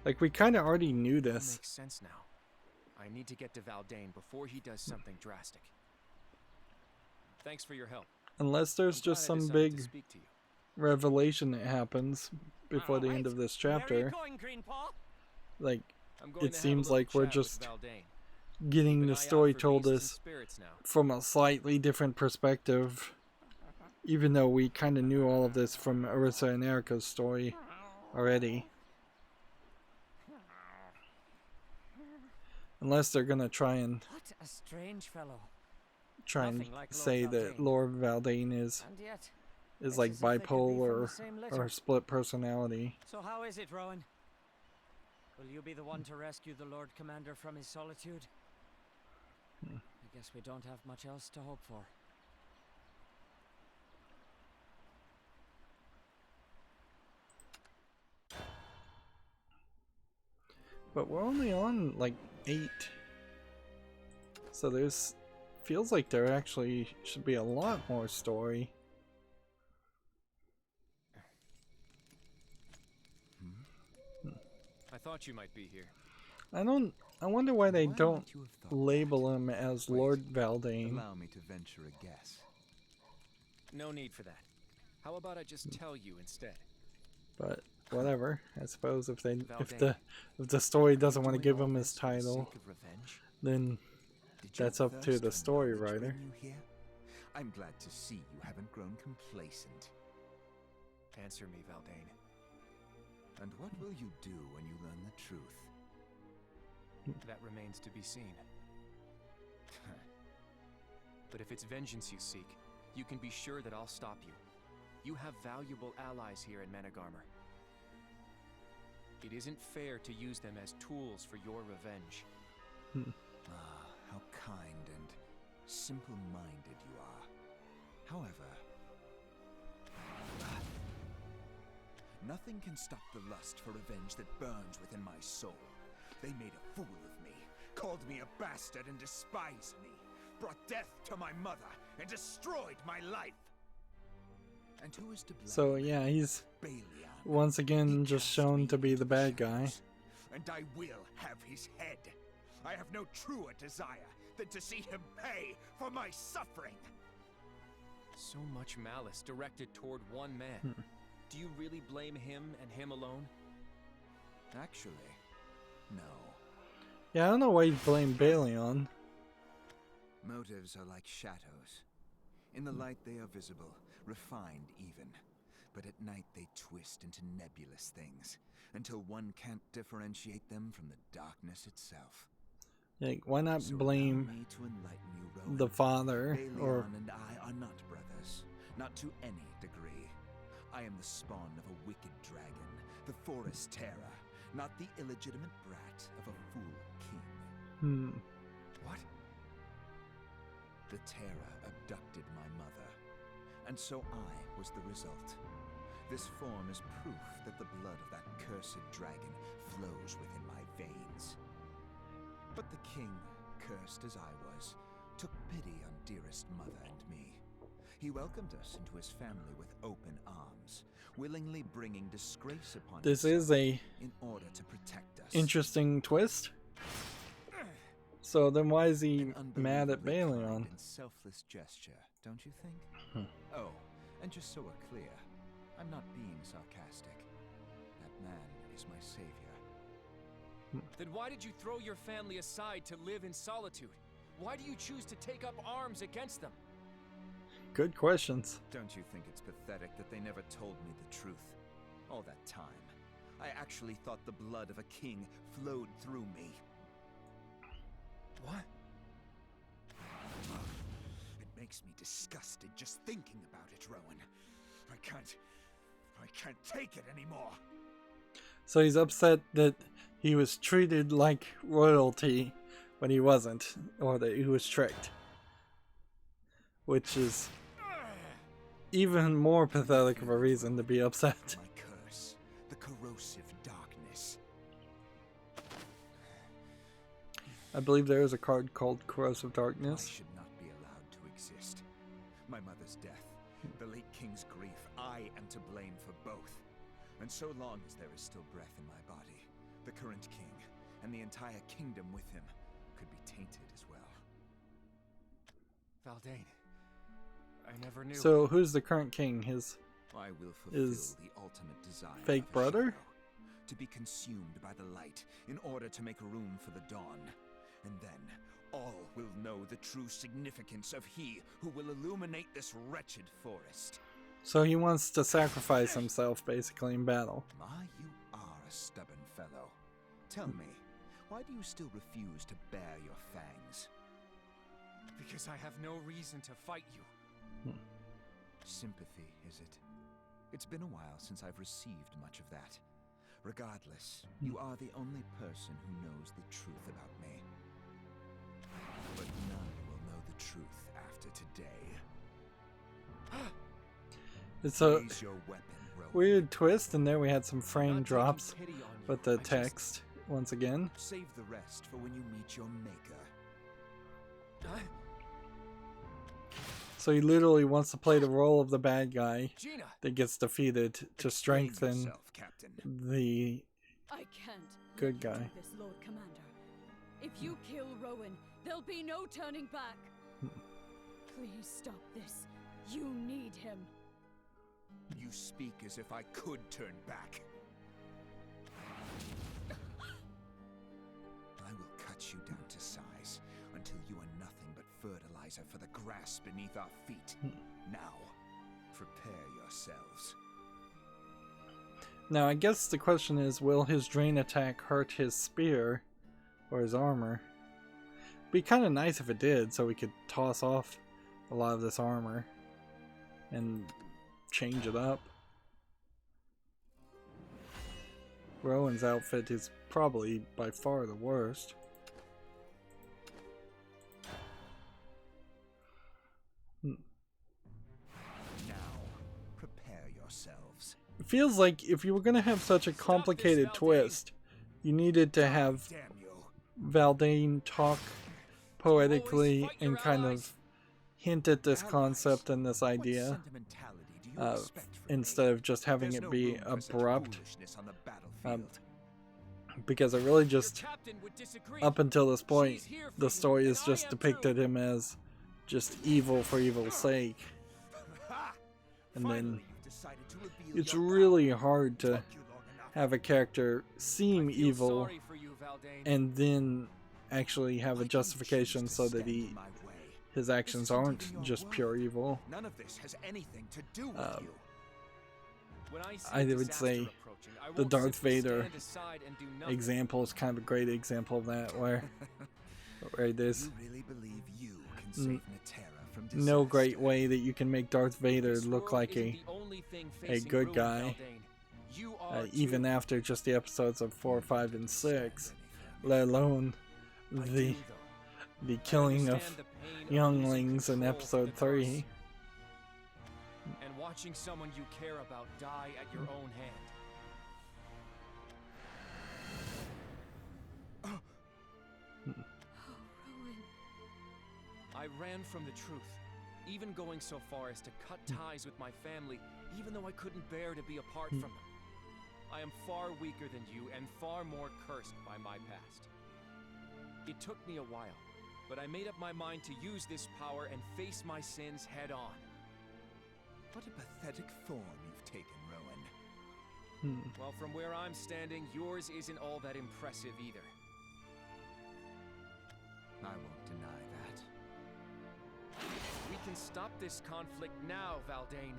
like, we kind of already knew That this. makes sense now. I need to get to Valdane before he does something drastic. Thanks for your help. Unless there's I'm glad just I some decided to big speak to you. revelation that happens before the end of this Where are you chapter. going, Greenpaw? Like, I'm going it to have a seems little like we're chat with just Valdane. getting Keep an the eye out story for told beasts and us spirits now. from a slightly different perspective, even though we kind of knew all of this from Arissa and Erica's story already. Unless they're gonna try and What a strange fellow. say Lord that Valdane. Lord Valdane is And yet, is it's like as if they could be from bipolar the same or litter. split personality. So how is it, Rowan? Will you be the one to rescue the Lord Commander from his solitude? I guess we don't have much else to hope for. But we're only on like 8. So there's feels like there actually should be a lot more story. I thought you might be here. I wonder why they Why don't might you have thought label that? him as Wait, Lord Valdane. Allow me to venture a guess. No need for that. How about I just tell you instead? But whatever. I suppose if Valdane. the story doesn't want to Doing give all him his this for the title, sake of revenge? then Did your that's up to thirst the for story knowledge writer. bring you here? I'm glad to see you haven't grown complacent. Answer me, Valdane. And what will you do when you learn the truth? That remains to be seen. But if it's vengeance you seek, you can be sure that I'll stop you. You have valuable allies here in Managarmr. It isn't fair to use them as tools for your revenge. Ah, how kind and simple-minded you are. However, nothing can stop the lust for revenge that burns within my soul. They made a fool of me, called me a bastard and despised me, brought death to my mother and destroyed my life. And who is to blame? So yeah, he's Balian. once again He just cast shown me to be into the bad guy. shadows, and I will have his head. I have no truer desire than to see him pay for my suffering. So much malice directed toward one man. Do you really blame him and him alone? Actually, no. Yeah, I don't know why you blame Balion. Motives are like shadows. In the light they are visible, refined even. But at night they twist into nebulous things, until one can't differentiate them from the darkness itself. Like, why not So blame allow me to enlighten you, Rowan. the father Balion or and I are not brothers, not to any degree. I am the spawn of a wicked dragon, the forest terror, not the illegitimate brat of a fool king. What? The terror abducted my mother, and so I was the result. This form is proof that the blood of that cursed dragon flows within my veins. But the king, cursed as I was, took pity on dearest mother and me. He welcomed us into his family with open arms, willingly bringing disgrace upon this himself is a in order to protect us. interesting twist. So then why is he An mad at unbelievably Balion? kind and selfless gesture, don't you think? Oh, and just so we're clear, I'm not being sarcastic. That man is my savior. Then why did you throw your family aside to live in solitude? Why do you choose to take up arms against them? Good questions. Don't you think it's pathetic that they never told me the truth? All that time, I actually thought the blood of a king flowed through me. What? It makes me disgusted just thinking about it, Rowan. I can't take it anymore. So he's upset that he was treated like royalty when he wasn't, or that he was tricked. Which is even more pathetic of a reason to be upset. My curse, the corrosive darkness. I believe there is a card called Corrosive I Darkness. should not be allowed to exist. My mother's death, the late king's grief, I am to blame for both. And so long as there is still breath in my body, the current king, and the entire kingdom with him, could be tainted as well. Valdane, never knew. So who's the current king? His I will fulfill Is the ultimate desire fake of a brother? shadow, to be consumed by the light in order to make room for the dawn. And then all will know the true significance of he who will illuminate this wretched forest. So he wants to sacrifice himself basically in battle. Ah, you are a stubborn fellow. Tell me, why do you still refuse to bare your fangs? Because I have no reason to fight you. Sympathy, is it? It's been a while since I've received much of that. Regardless, you are the only person who knows the truth about me. But none will know the truth after today. It's a Raise your weapon, Rowan. weird twist, and there we had some I'm frame not drops taking pity on you. with the I just- text once again. Save the rest for when you meet your maker. Huh? So he literally wants to play the role of the bad guy Gina! that gets defeated to Explain strengthen yourself, Captain. the I can't Good let you guy. do this, Lord Commander. If you kill Rowan, there'll be no turning back. Please stop this. You need him. You speak as if I could turn back. I will cut you down to size until you are nothing but fertilizer for the grass beneath our feet. Now, prepare yourselves. Now I guess the question is, will his drain attack hurt his spear or his armor? Be kind of nice if it did, so we could toss off a lot of this armor and change it up. Rowan's outfit is probably by far the worst. Now, prepare yourselves. It feels like if you were going to have such a complicated Haldane. twist, you needed to have Damn you. Valdane talk poetically fight your and kind allies. of hint at this Allies? concept and this What idea, sentimentality do you expect from me? instead of just having There's it no be room for such abrupt, foolishness on the battlefield. because it really Your just, captain would disagree. up until this point, She's here for the you, story and has I just am depicted too. him as just evil for evil's sake, Ha! and then Finally, you've decided to reveal it's your really power. hard to Took you long enough. have a character seem I feel evil sorry for you, Valdane. and then actually have Why a do you justification choose to so that stand he in my way? his actions This isn't aren't even your just world. pure evil. None of this has anything to do with you. When I see I would disaster say approaching, I the won't Darth simply Vader stand aside and do nothing. Example is kind of a great example of that, where there's You really believe you can save Natera from disaster? no great way that you can make Darth Vader This look world like isn't a the only thing a facing good ruin, guy, Valdane. You are even too. after just the episodes of 4, 5, and 6, Anything. let alone I do, the though. killing I of understand the pain of younglings losing in control episode of the curse, 3. and watching someone you care about die at your own hand. I ran from the truth, even going so far as to cut ties with my family, even though I couldn't bear to be apart from them. I am far weaker than you and far more cursed by my past. It took me a while, but I made up my mind to use this power and face my sins head on. What a pathetic form you've taken, Rowan. Well, from where I'm standing, yours isn't all that impressive either. I won't deny that. We can stop this conflict now, Valdane.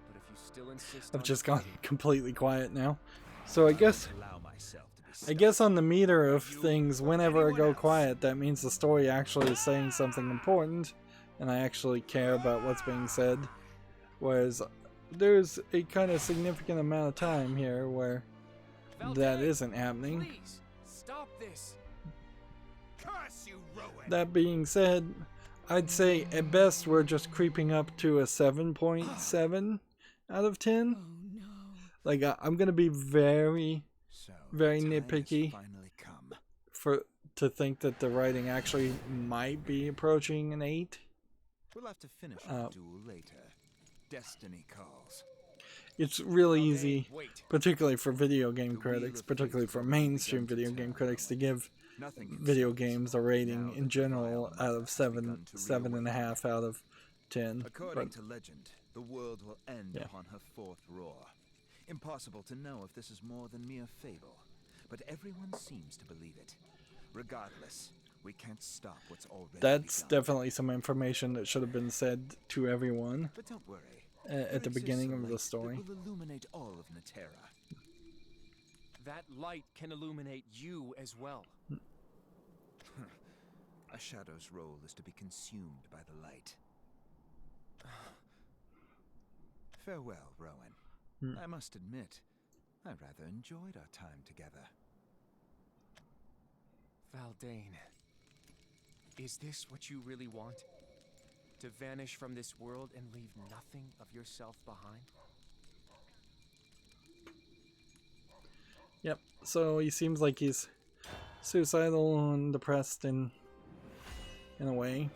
But if you still insist I've on just gone fighting, completely quiet now. So I guess Allow myself to be I stopped. guess on the meter of things, whenever I go quiet, that means the story actually is saying something important, and I actually care about what's being said. Whereas there's a kind of significant amount of time here where that Valdane, isn't happening. please stop this. Curse you, Rowan! That being said, I'd say at best we're just creeping up to a 7.7 out of 10. Oh no. Like I'm gonna be very So, very the time has nitpicky. finally come. to think that the writing actually might be approaching an 8. We'll have to finish our duel later. Destiny calls. It's really Valdane, easy, wait. particularly for video game The critics, wheel of particularly fate for will mainstream begin to video game turn, critics, to give Nothing can video stop this games a moment now rating that in the general vile out of mother has begun to 7.5 out of 10. According But to legend, the world will end Yeah. upon her fourth roar. Impossible to know if this is more than mere fable, but everyone seems to believe it. Regardless, we can't stop what's already that's begun. definitely some information that should have been said to everyone But don't worry. at the There beginning exists a of the light story. that will illuminate all of Natera. That light can illuminate you as well. A shadow's role is to be consumed by the light. Farewell, Rowan. I must admit, I rather enjoyed our time together. Valdane, is this what you really want? To vanish from this world and leave nothing of yourself behind? Yep. So he seems like he's suicidal and depressed in a way.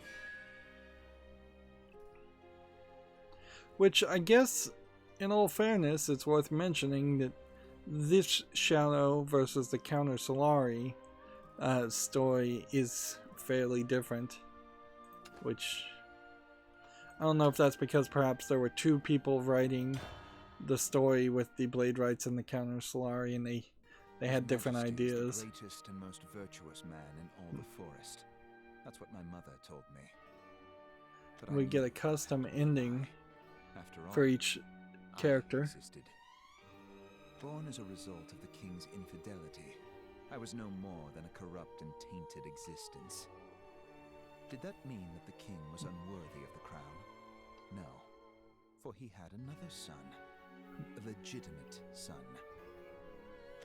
Which I guess, in all fairness, it's worth mentioning that this Shadow versus the Counter Solari story is fairly different. Which I don't know if that's because perhaps there were two people writing the story with the Blade Rights and the Counter Solari, and they had different His Majesty is ideas. the greatest and most virtuous man in all the forest. That's what my mother told me. But I We get knew a custom ending after all, for each I character. existed. Born as a result of the king's infidelity, I was no more than a corrupt and tainted existence. Did that mean that the king was unworthy of the crown? No, for he had another son, a legitimate son.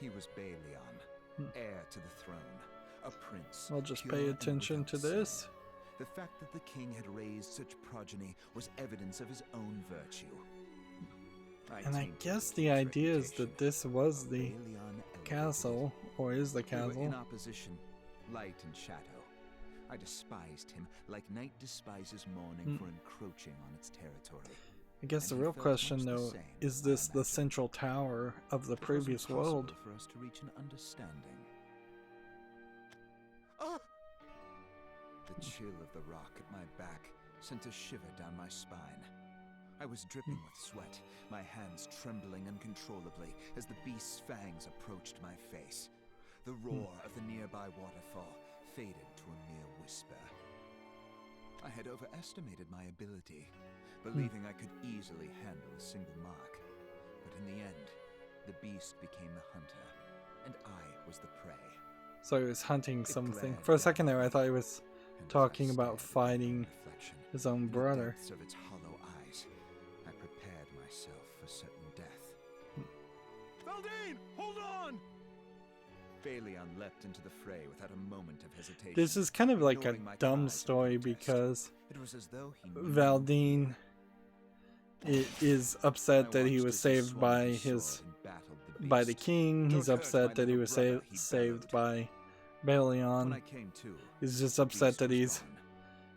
He was Balion, heir to the throne, a prince. I'll just pure pay and attention to without sin. this. The fact that the king had raised such progeny was evidence of his own virtue. And I tainted guess the the king's idea is reputation. that this was the Balion elevated castle, or is the it. We were in castle. opposition, light and shadow. I despised him like night despises morning for encroaching on its territory. I guess the and he real felt question, much the though, same, is I this the imagine. central tower of the It was previous impossible world? for us to reach an understanding. The chill of the rock at my back sent a shiver down my spine. I was dripping with sweat, my hands trembling uncontrollably as the beast's fangs approached my face. The roar of the nearby waterfall faded to a mere whisper. I had overestimated my ability, believing I could easily handle a single mark. But in the end, the beast became the hunter, and I was the prey. So he was hunting It something. glared For a down second there, I at thought he me, was and as I talking about stared at my fighting reflection his own in the brother. depths of its hollow eyes, I prepared myself for certain death. Valdane, hold on! Balion leapt into the fray without a moment of hesitation. This is kind of like a ignoring my dumb cries of story protest. because It was as though he knew Valdine is upset I that he watched was as he saved swung by his his sword and battled the by the beast. king. He's "Don't hurt upset my that he little was brother," he saved bellowed. by When Balion. I came to, He's just the upset beast that was he's gone,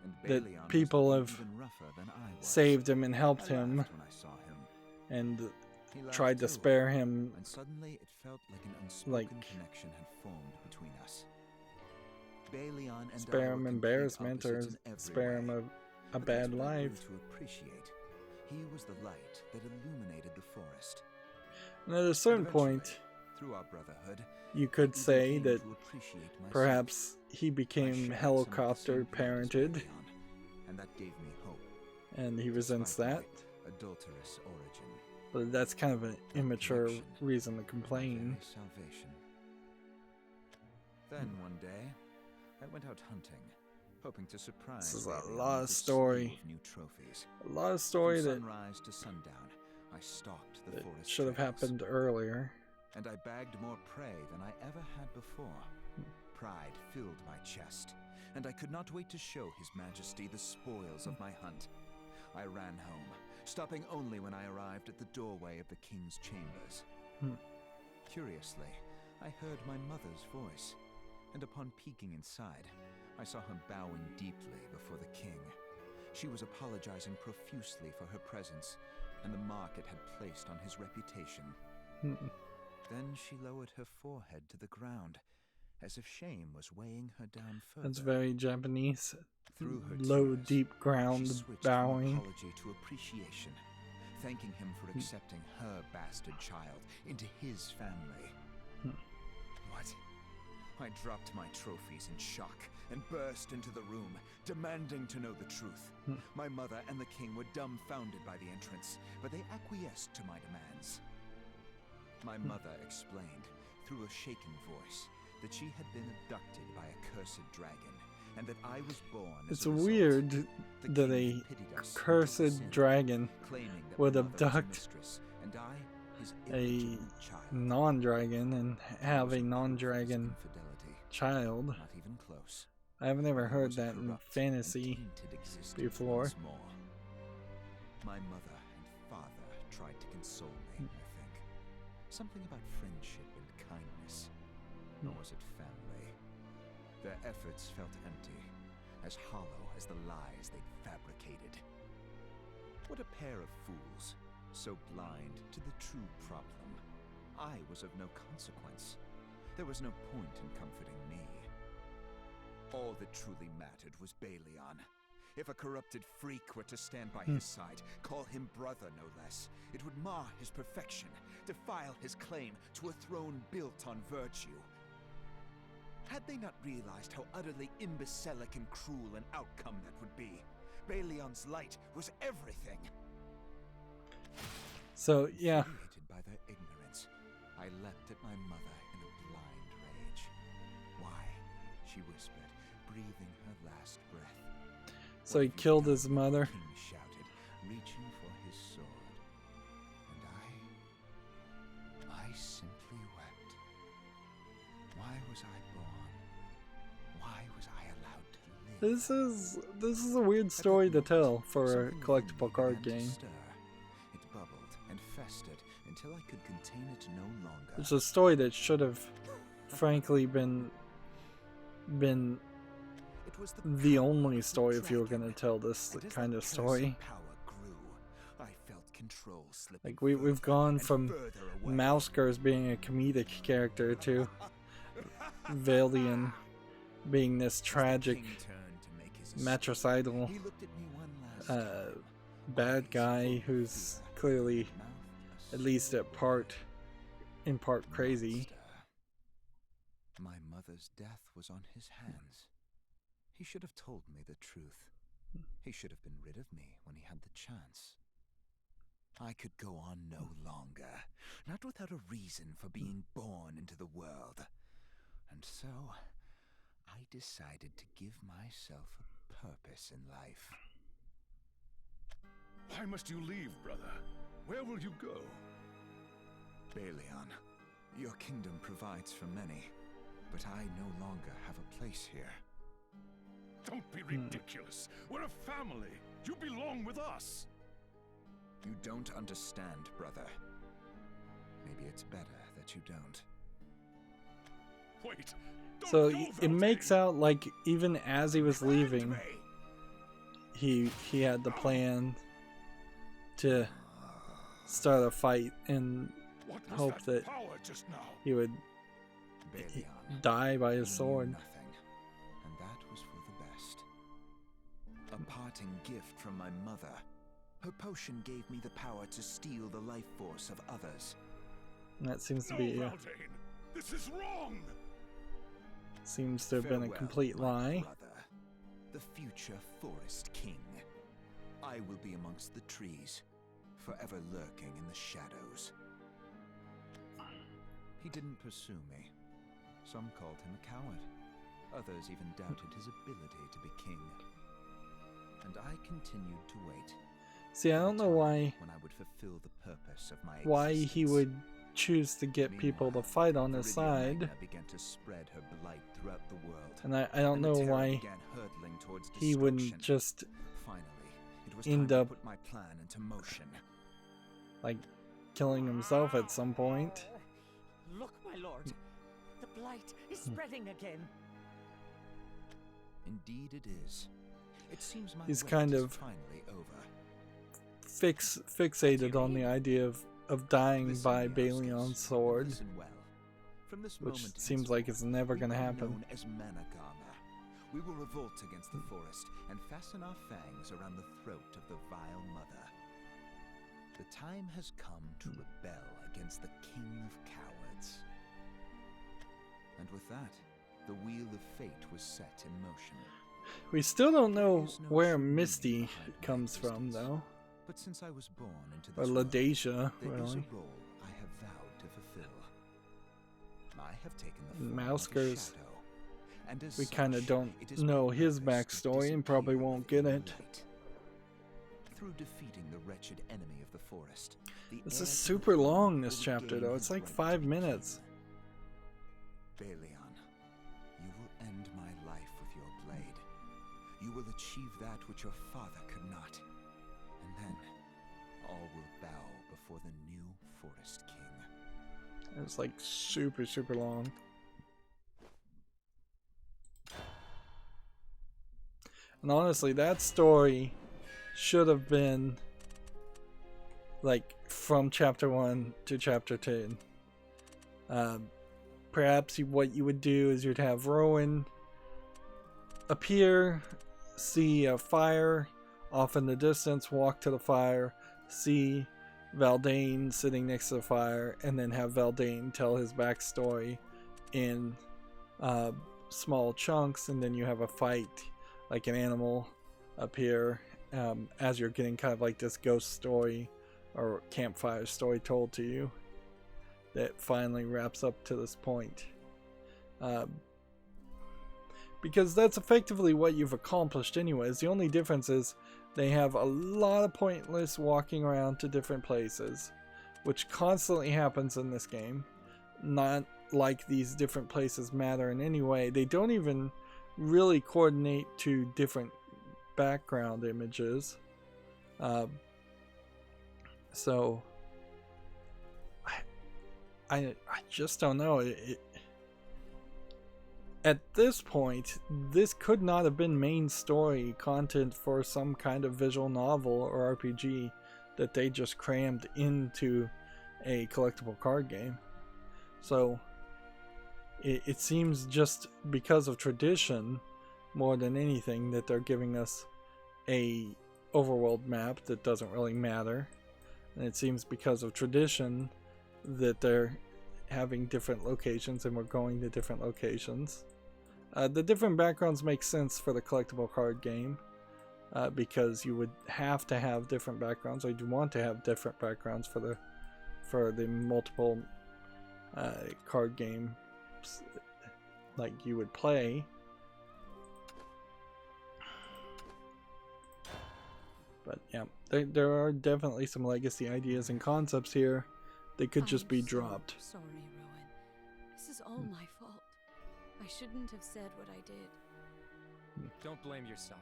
and that Balion was people looking have even rougher than I was. saved him and I helped him laughed when I saw him. and He laughed tried to too, spare him. and suddenly it felt like an unspoken Like- connection had formed between us. Balion and Spare I were him complete embarrassment or opposites in every spare him way. a But bad that's what I grew life. to appreciate. He was the light that illuminated the forest. And at a And certain eventually, point, through our brotherhood, you I could even say came that to appreciate myself. perhaps he I became shared some of the helicopter same pain as parented, Balion, and that gave me hope. and he resents despite that. my adulterous origin. But that's kind of an immature connection, reason to My complain. very salvation. Then one day, I went out hunting, hoping to surprise This is a Balion lot with of slew story. of new trophies. A lot of story From that, sunrise to sundown, I stalked the that forest should have trails, happened earlier. and I bagged more prey than I ever had before. Pride filled my chest, and I could not wait to show His Majesty the spoils of my hunt. I ran home, stopping only when I arrived at the doorway of the king's chambers. Curiously, I heard my mother's voice, and upon peeking inside, I saw her bowing deeply before the king. She was apologizing profusely for her presence and the mark it had placed on his reputation. Then she lowered her forehead to the ground as if shame was weighing her down further. That's very Japanese. Through her Low, tears, deep she ground switched bowing. from apology to appreciation, thanking him for accepting her bastard child into his family. What? I dropped my trophies in shock and burst into the room, demanding to know the truth. My mother and the king were dumbfounded by the entrance, but they acquiesced to my demands. My mother explained, through a shaken voice, that she had been abducted by a cursed dragon, and that I was born as It's a result. weird The that king a pitied us and cursed took us in, dragon claiming that would my mother was a abduct mistress, and I, his a illegitimate child. non-dragon and I have was a proof of his non-dragon infidelity. child. Not even close. I've never He heard was a that in corrupt and fantasy tainted existence before. once more. My mother and father tried to console me, I think. Something about friendship and kindness. Nor was it family. Their efforts felt empty, as hollow as the lies they'd fabricated. What a pair of fools, so blind to the true problem. I was of no consequence. There was no point in comforting me. All that truly mattered was Balion. If a corrupted freak were to stand by his side, call him brother no less, it would mar his perfection, defile his claim to a throne built on virtue. Had they not realized how utterly imbecilic and cruel an outcome that would be? Balion's light was everything. So, yeah. Infuriated by their ignorance, I leapt at my mother in a blind rage. Why? She whispered, breathing her last breath. So "What he have you killed done?" his mother. The king shouted, reaching for his sword. And I simply wept. Why was I born? Why was I allowed to live? This is a weird story to tell for a Something collectible within me card began to game. stir. It bubbled and festered until I could contain it no longer. It's a story that should have, frankly, been It was the power only of the story if you were dragon. going to tell this And as kind that of story. cursed power grew, I felt control slipping Like we've gone further from and further away. Mouskers being a comedic character to Valian being this As the tragic king turned to make his matricidal he looked at me one last time. bad Eyes guy full of who's fear, clearly, mouth at least in askew. part crazy. Monster. My mother's death was on his hands. He should have told me the truth. He should have been rid of me when he had the chance. I could go on no longer, not without a reason for being born into the world. And so, I decided to give myself a purpose in life. Why must you leave, brother? Where will you go? Balion, your kingdom provides for many, but I no longer have a place here. Don't be ridiculous. We're a family. You belong with us. You don't understand, brother. Maybe it's better that you don't. Wait. Don't So go, it makes Valentine. out like even as he was leaving, Grant me. he had the plan to start a fight and What was hope that power just now? he would Balion die by knew his sword. nothing, and that was for the best. A parting gift from my mother. Her potion gave me the power to steal the life force of others. And that seems to No, be Valentine. This is wrong. seems to have been a Farewell, complete my lie. brother, the future Forest King. I will be amongst the trees, forever lurking in the shadows. He didn't pursue me. Some called him a coward. Others even doubted his ability to be king. And I continued to wait. See, I don't know why When I would fulfill the purpose of my he existence. would choose to get people to fight on his Viridia side, Magna began to spread her blight throughout the world. and I don't And the know terror why began hurtling towards he wouldn't destruction. just Finally, it was end time up to put my plan into motion. like killing himself at some point. Look, my lord. The blight is spreading again. Indeed it is. It seems my He's wait kind is of finally over. Fixated on the idea of dying Listen, by Youngsters, Balion's sword. Listen well. From this which moment seems like it's never we going to will be happen. known as Managama. We will revolt against the forest and fasten our fangs around the throat of the vile mother. The time has come to rebel against the king of cowards. And with that, the wheel of fate was set in motion. We still don't know There is no where true meaning Misty behind my comes from, existence. though. But since I was born into Or this world, Ladesia, there is really. a role I have vowed to fulfill. I have taken the form Mouskers. of a shadow, and as We kind of such, don't it is know my his purpose to backstory and probably disappear won't get within it. the night. Through defeating the wretched enemy of the forest, the This heir is to the super throne long, will this chapter, regain though. his It's like right 5 to be minutes. king. Balion, you will end my life with your blade. You will achieve that which your father could not. And then, all will bow before the new Forest King. It's like super, super long. And honestly, that story should have been like from chapter 1 to chapter 10. Perhaps what you would do is you'd have Rowan appear, see a fire off in the distance, walk to the fire, see Valdane sitting next to the fire, and then have Valdane tell his backstory in small chunks, and then you have a fight like an animal appear as you're getting kind of like this ghost story or campfire story told to you that finally wraps up to this point. Because that's effectively what you've accomplished anyways. The only difference is they have a lot of pointless walking around to different places, which constantly happens in this game. Not like these different places matter in any way. They don't even really coordinate to different background images. So I just don't know. At this point, this could not have been main story content for some kind of visual novel or RPG that they just crammed into a collectible card game. So it seems just because of tradition more than anything that they're giving us a overworld map that doesn't really matter. And it seems because of tradition that they're having different locations and we're going to different locations. The different backgrounds make sense for the collectible card game because you would have to have different backgrounds, or you'd want to have different backgrounds for the multiple card games like you would play. But yeah, there are definitely some legacy ideas and concepts here that could just be dropped. Sorry, Rowan. This is all my fault. I shouldn't have said what I did. Don't blame yourself.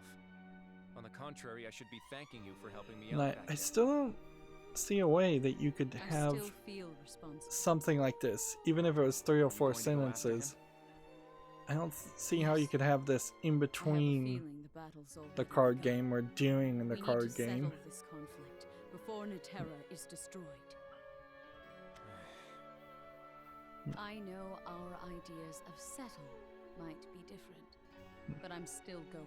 On the contrary, I should be thanking you for helping me And out. I still don't see a way that you could I have still feel responsible. something like this, even if it was 3 or 4 sentences. I don't see how you could have this in between the card game we're doing in the card game. Settle this conflict before Naterra is destroyed. I know our ideas of settle might be different, but I'm still going.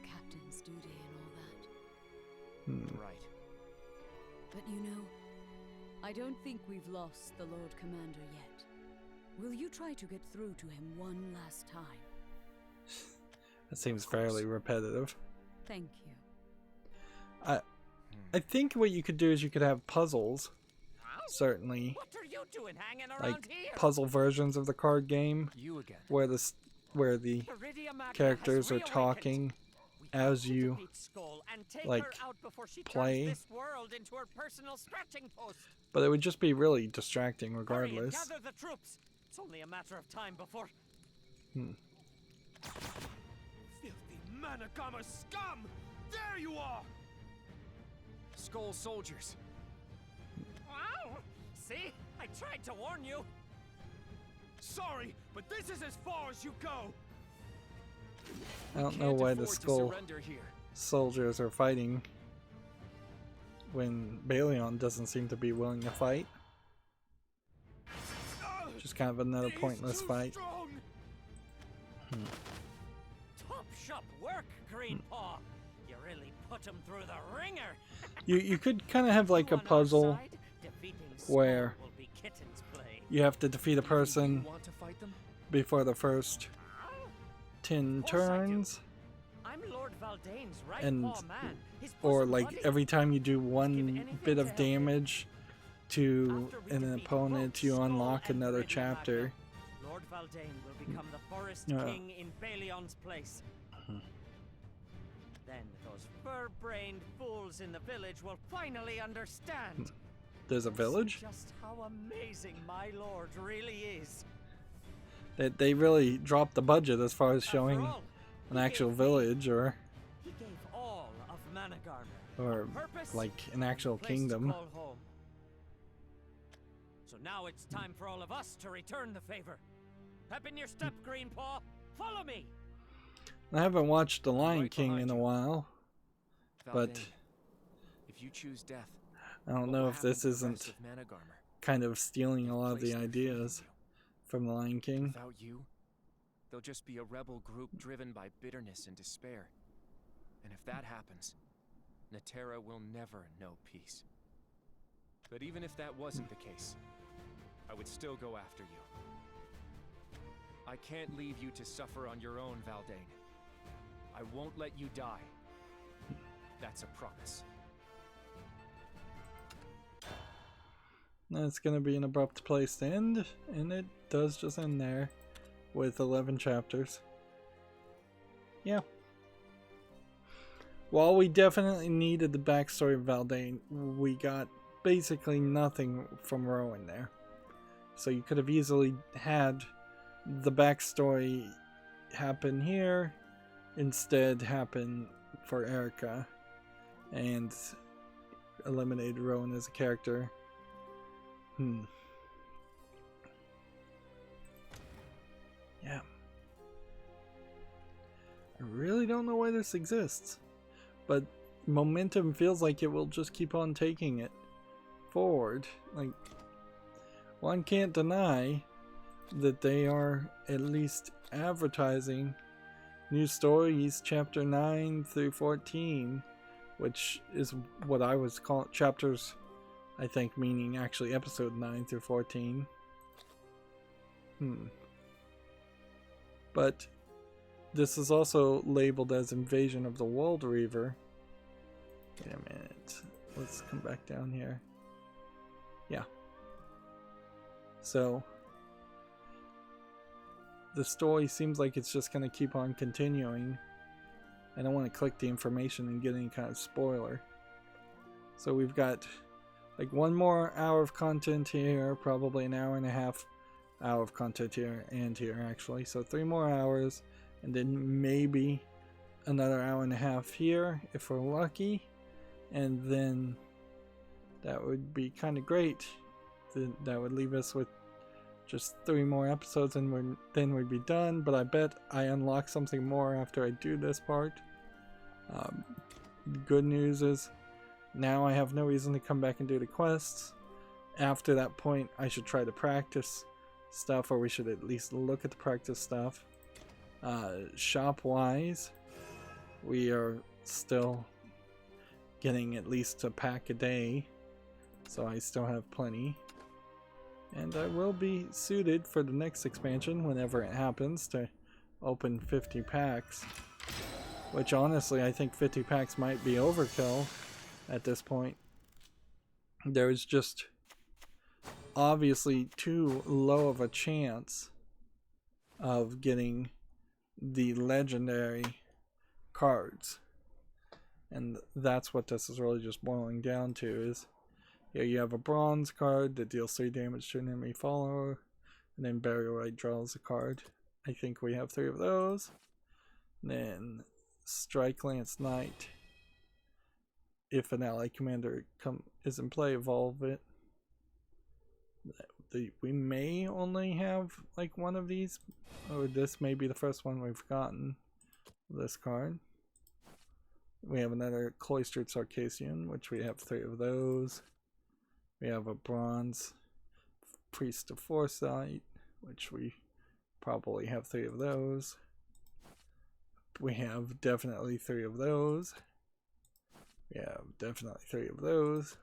The captain's duty and all that. Right. But you know, I don't think we've lost the Lord Commander yet. Will you try to get through to him one last time? That seems fairly repetitive. Thank you. I think what you could do is you could have puzzles, certainly, What are you doing hanging around like here? puzzle versions of the card game, You again. where the Iridium Magna characters has are reawakened. talking We as have to you defeat Skull and take like, her out before she play. turns this world into her personal scratching post. but it would just be really distracting Hurry and regardless. gather the troops. It's only a matter of time before. Filthy Managama scum! There you are! Skull soldiers. Wow! See? I tried to warn you. Sorry, but this is as far as you go. I don't know Can't why the afford to skull surrender here. soldiers are fighting when Balion doesn't seem to be willing to fight. Which is just kind of another pointless fight. Top shop work, Greenpaw. You really put him through the ringer. You could kind of have like a puzzle where you have to defeat a person before the first 10 turns, I'm Lord Valdane's right and paw man. His or bosom like buddy. every time you do one anything bit to of help you. damage to After we an defeat opponent, both you Skull unlock and another Meridian chapter. Magna, Lord Valdane will become the Forest Yeah. King in Balion's place. Then those fur-brained fools in the village will finally understand. There's a village? Just how amazing my lord really is. They really dropped the budget as far as showing After all, an he actual gave me- village or He gave all of Managarmer. Purpose like an actual place to kingdom. call home. So now it's time for all of us to return the favor. Pep in your step, Greenpaw. Follow me. I haven't watched The Lion Right King behind in a you. while, but Valdane, if you choose death, I don't what know will if happen this to the rest isn't of Managarmer? kind of stealing a lot of Place the their faith in ideas you. from The Lion King. Without you, they'll just be a rebel group driven by bitterness and despair. And if that happens, Natera will never know peace. But even if that wasn't the case, I would still go after you. I can't leave you to suffer on your own, Valdane. I won't let you die. That's a promise. That's going to be an abrupt place to end, and it does just end there with 11 chapters. Yeah. While we definitely needed the backstory of Valdane, we got basically nothing from Rowan there. So you could have easily had the backstory happen here, instead happen for Erica, and eliminated Rowan as a character. Yeah. I really don't know why this exists, but momentum feels like it will just keep on taking it forward. Like, one can't deny that they are at least advertising new stories chapter 9 through 14, which is what I was calling chapters, I think, meaning actually episode 9 through 14. But this is also labeled as Invasion of the World Reaver. Wait a minute. Let's come back down here. Yeah. So the story seems like it's just going to keep on continuing. I don't want to click the information and get any kind of spoiler. So we've got like one more hour of content here, probably an hour and a half hour of content here and here actually. So 3 more hours, and then maybe another hour and a half here if we're lucky. And then that would be kind of great. That would leave us with just 3 more episodes, and then we'd be done. But I bet I unlock something more after I do this part. Good news is now I have no reason to come back and do the quests. After that point, I should try to practice stuff, or we should at least look at the practice stuff. Shop-wise, we are still getting at least a pack a day, so I still have plenty. And I will be suited for the next expansion, whenever it happens, to open 50 packs. Which honestly, I think 50 packs might be overkill at this point. There's just obviously too low of a chance of getting the legendary cards. And that's what this is really just boiling down to, is you have a bronze card that deals 3 damage to an enemy follower, and then Burial Rite draws a card. I think we have 3 of those. And then Strike Lance Knight. If an ally commander is in play, evolve it. We may only have like 1 of these, or this may be the first one we've gotten. This card. We have another Cloistered Circassian, which we have 3 of those. We have a bronze Priest of Foresight. which we probably have 3 of those. We have definitely 3 of those. We have definitely 3 of those.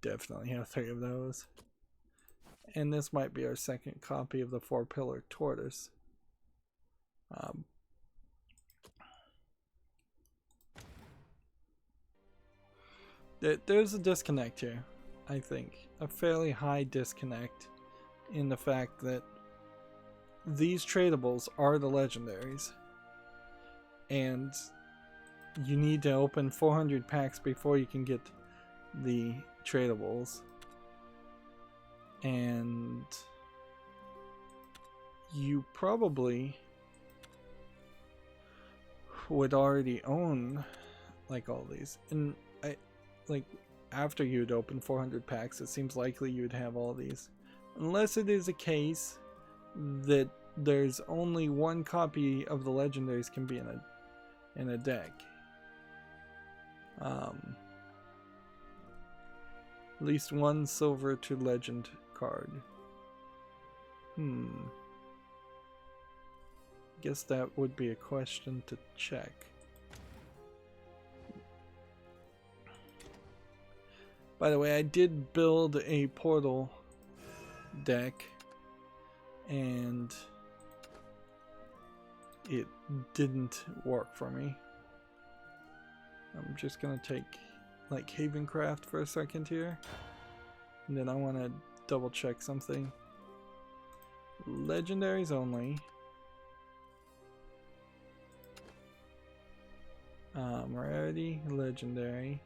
Definitely have 3 of those. And this might be our second copy of the 4-pillar tortoise. There's a disconnect here, I think. A fairly high disconnect in the fact that these tradables are the legendaries. And you need to open 400 packs before you can get the tradables. And you probably would already own like all these. And like after you'd open 400 packs, it seems likely you'd have all these. Unless it is a case that there's only 1 copy of the legendaries can be in a deck. At least 1 silver to legend card. Guess that would be a question to check. By the way, I did build a portal deck and it didn't work for me. I'm just gonna take like Havencraft for a second here, and then I want to double check something. Legendaries only. Rarity, legendary.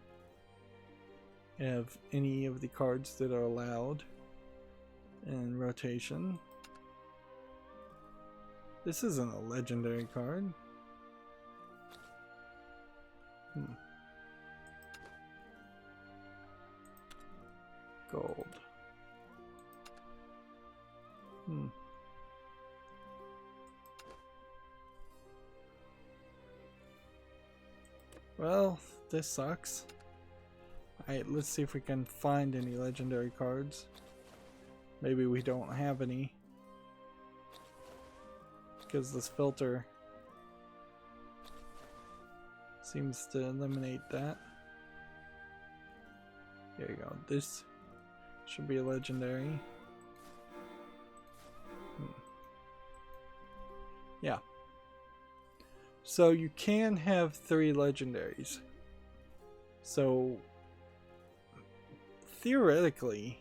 Have any of the cards that are allowed in rotation. This isn't a legendary card. Gold. Well, this sucks. Alright, let's see if we can find any legendary cards. Maybe we don't have any, because this filter seems to eliminate that. There you go. This should be a legendary. Yeah. So you can have 3 legendaries. So theoretically,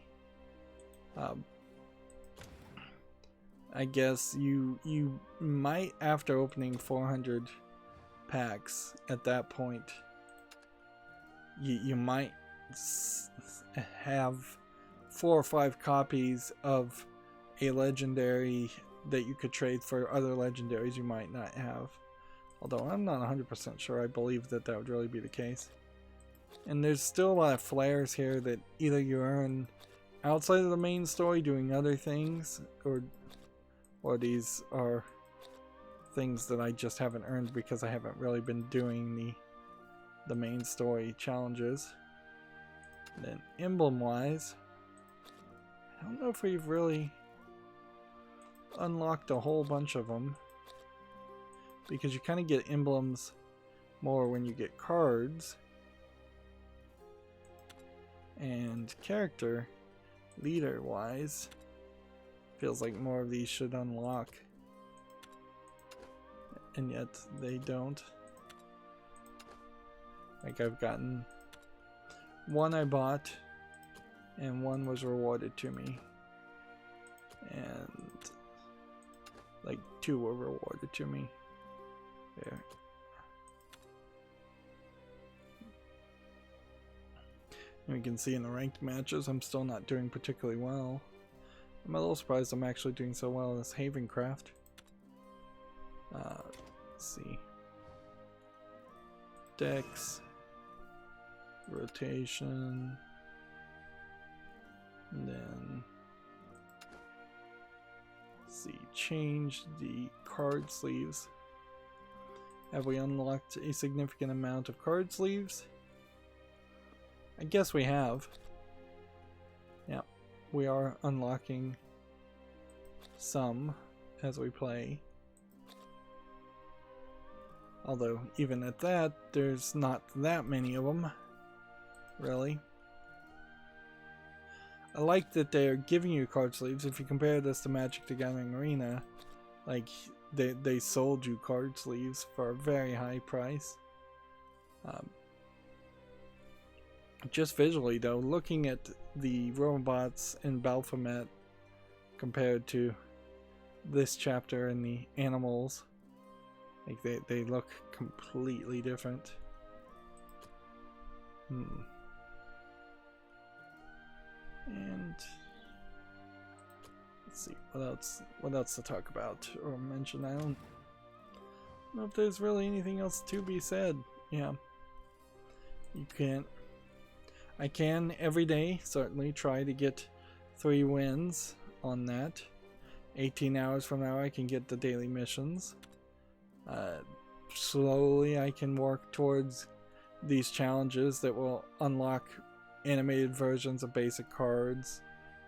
I guess you might, after opening 400 packs at that point, you might have 4 or 5 copies of a legendary that you could trade for other legendaries you might not have. Although I'm not 100% sure I believe that would really be the case. And there's still a lot of flares here that either you earn outside of the main story doing other things, or these are things that I just haven't earned because I haven't really been doing the main story challenges. And then emblem wise, I don't know if we've really unlocked a whole bunch of them, because you kind of get emblems more when you get cards. And character leader wise, feels like more of these should unlock, and yet they don't. Like, I've gotten 1 I bought and 1 was rewarded to me, and like 2 were rewarded to me. There. And you can see in the ranked matches I'm still not doing particularly well. I'm a little surprised I'm actually doing so well in this Havencraft. Let's see. Decks. Rotation. And then let's see, change the card sleeves. Have we unlocked a significant amount of card sleeves? I guess we have. Yeah, we are unlocking some as we play. Although, even at that, there's not that many of them, really. I like that they're giving you card sleeves. If you compare this to Magic the Gathering Arena, like, they sold you card sleeves for a very high price. Just visually, though, looking at the robots in Baphomet compared to this chapter and the animals, like they look completely different. And let's see what else to talk about or mention. I don't know if there's really anything else to be said. Yeah, I can every day certainly try to get 3 wins on that. 18 hours from now I can get the daily missions. Slowly I can work towards these challenges that will unlock animated versions of basic cards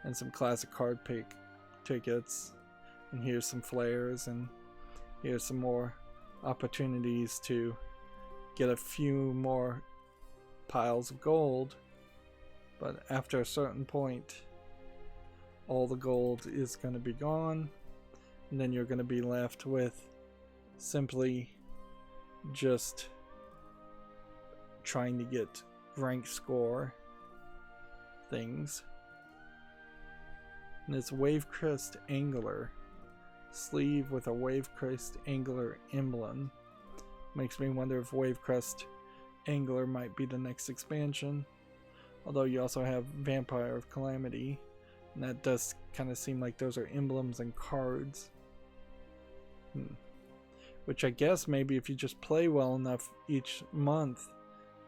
and some classic card pick tickets, and here's some flares, and here's some more opportunities to get a few more piles of gold. But after a certain point, all the gold is going to be gone, and then you're going to be left with simply just trying to get rank score things. And it's Wave Crest Angler sleeve with a Wave Crest Angler emblem. Makes me wonder if Wave Crest Angler might be the next expansion. Although you also have Vampire of Calamity, and that does kind of seem like those are emblems and cards. Which I guess maybe if you just play well enough each month,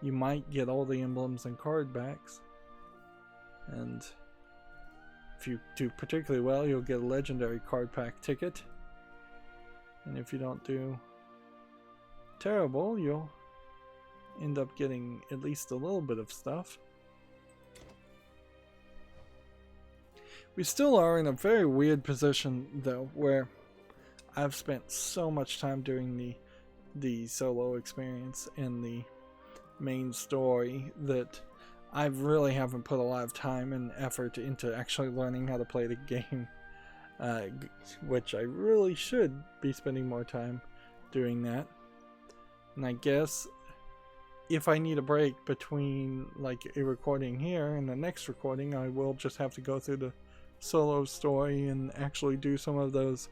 you might get all the emblems and card backs. And if you do particularly well, you'll get a legendary card pack ticket. And if you don't do terrible, you'll end up getting at least a little bit of stuff. We still are in a very weird position, though, where I've spent so much time doing the solo experience and the main story that I really haven't put a lot of time and effort into actually learning how to play the game, which I really should be spending more time doing that. And I guess if I need a break between like a recording here and the next recording, I will just have to go through the solo story and actually do some of those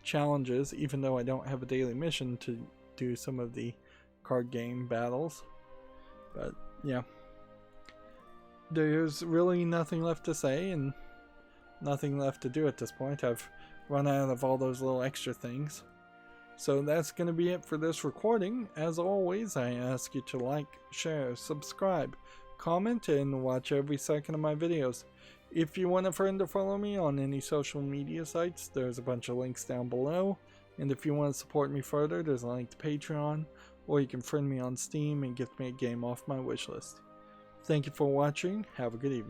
challenges, even though I don't have a daily mission to do some of the card game battles. But yeah, there's really nothing left to say and nothing left to do at this point. I've run out of all those little extra things. So that's going to be it for this recording. As always, I ask you to like, share, subscribe, comment, and watch every second of my videos. If you want a friend to follow me on any social media sites, there's a bunch of links down below. And if you want to support me further, there's a link to Patreon, or you can friend me on Steam and gift me a game off my wishlist. Thank you for watching. Have a good evening.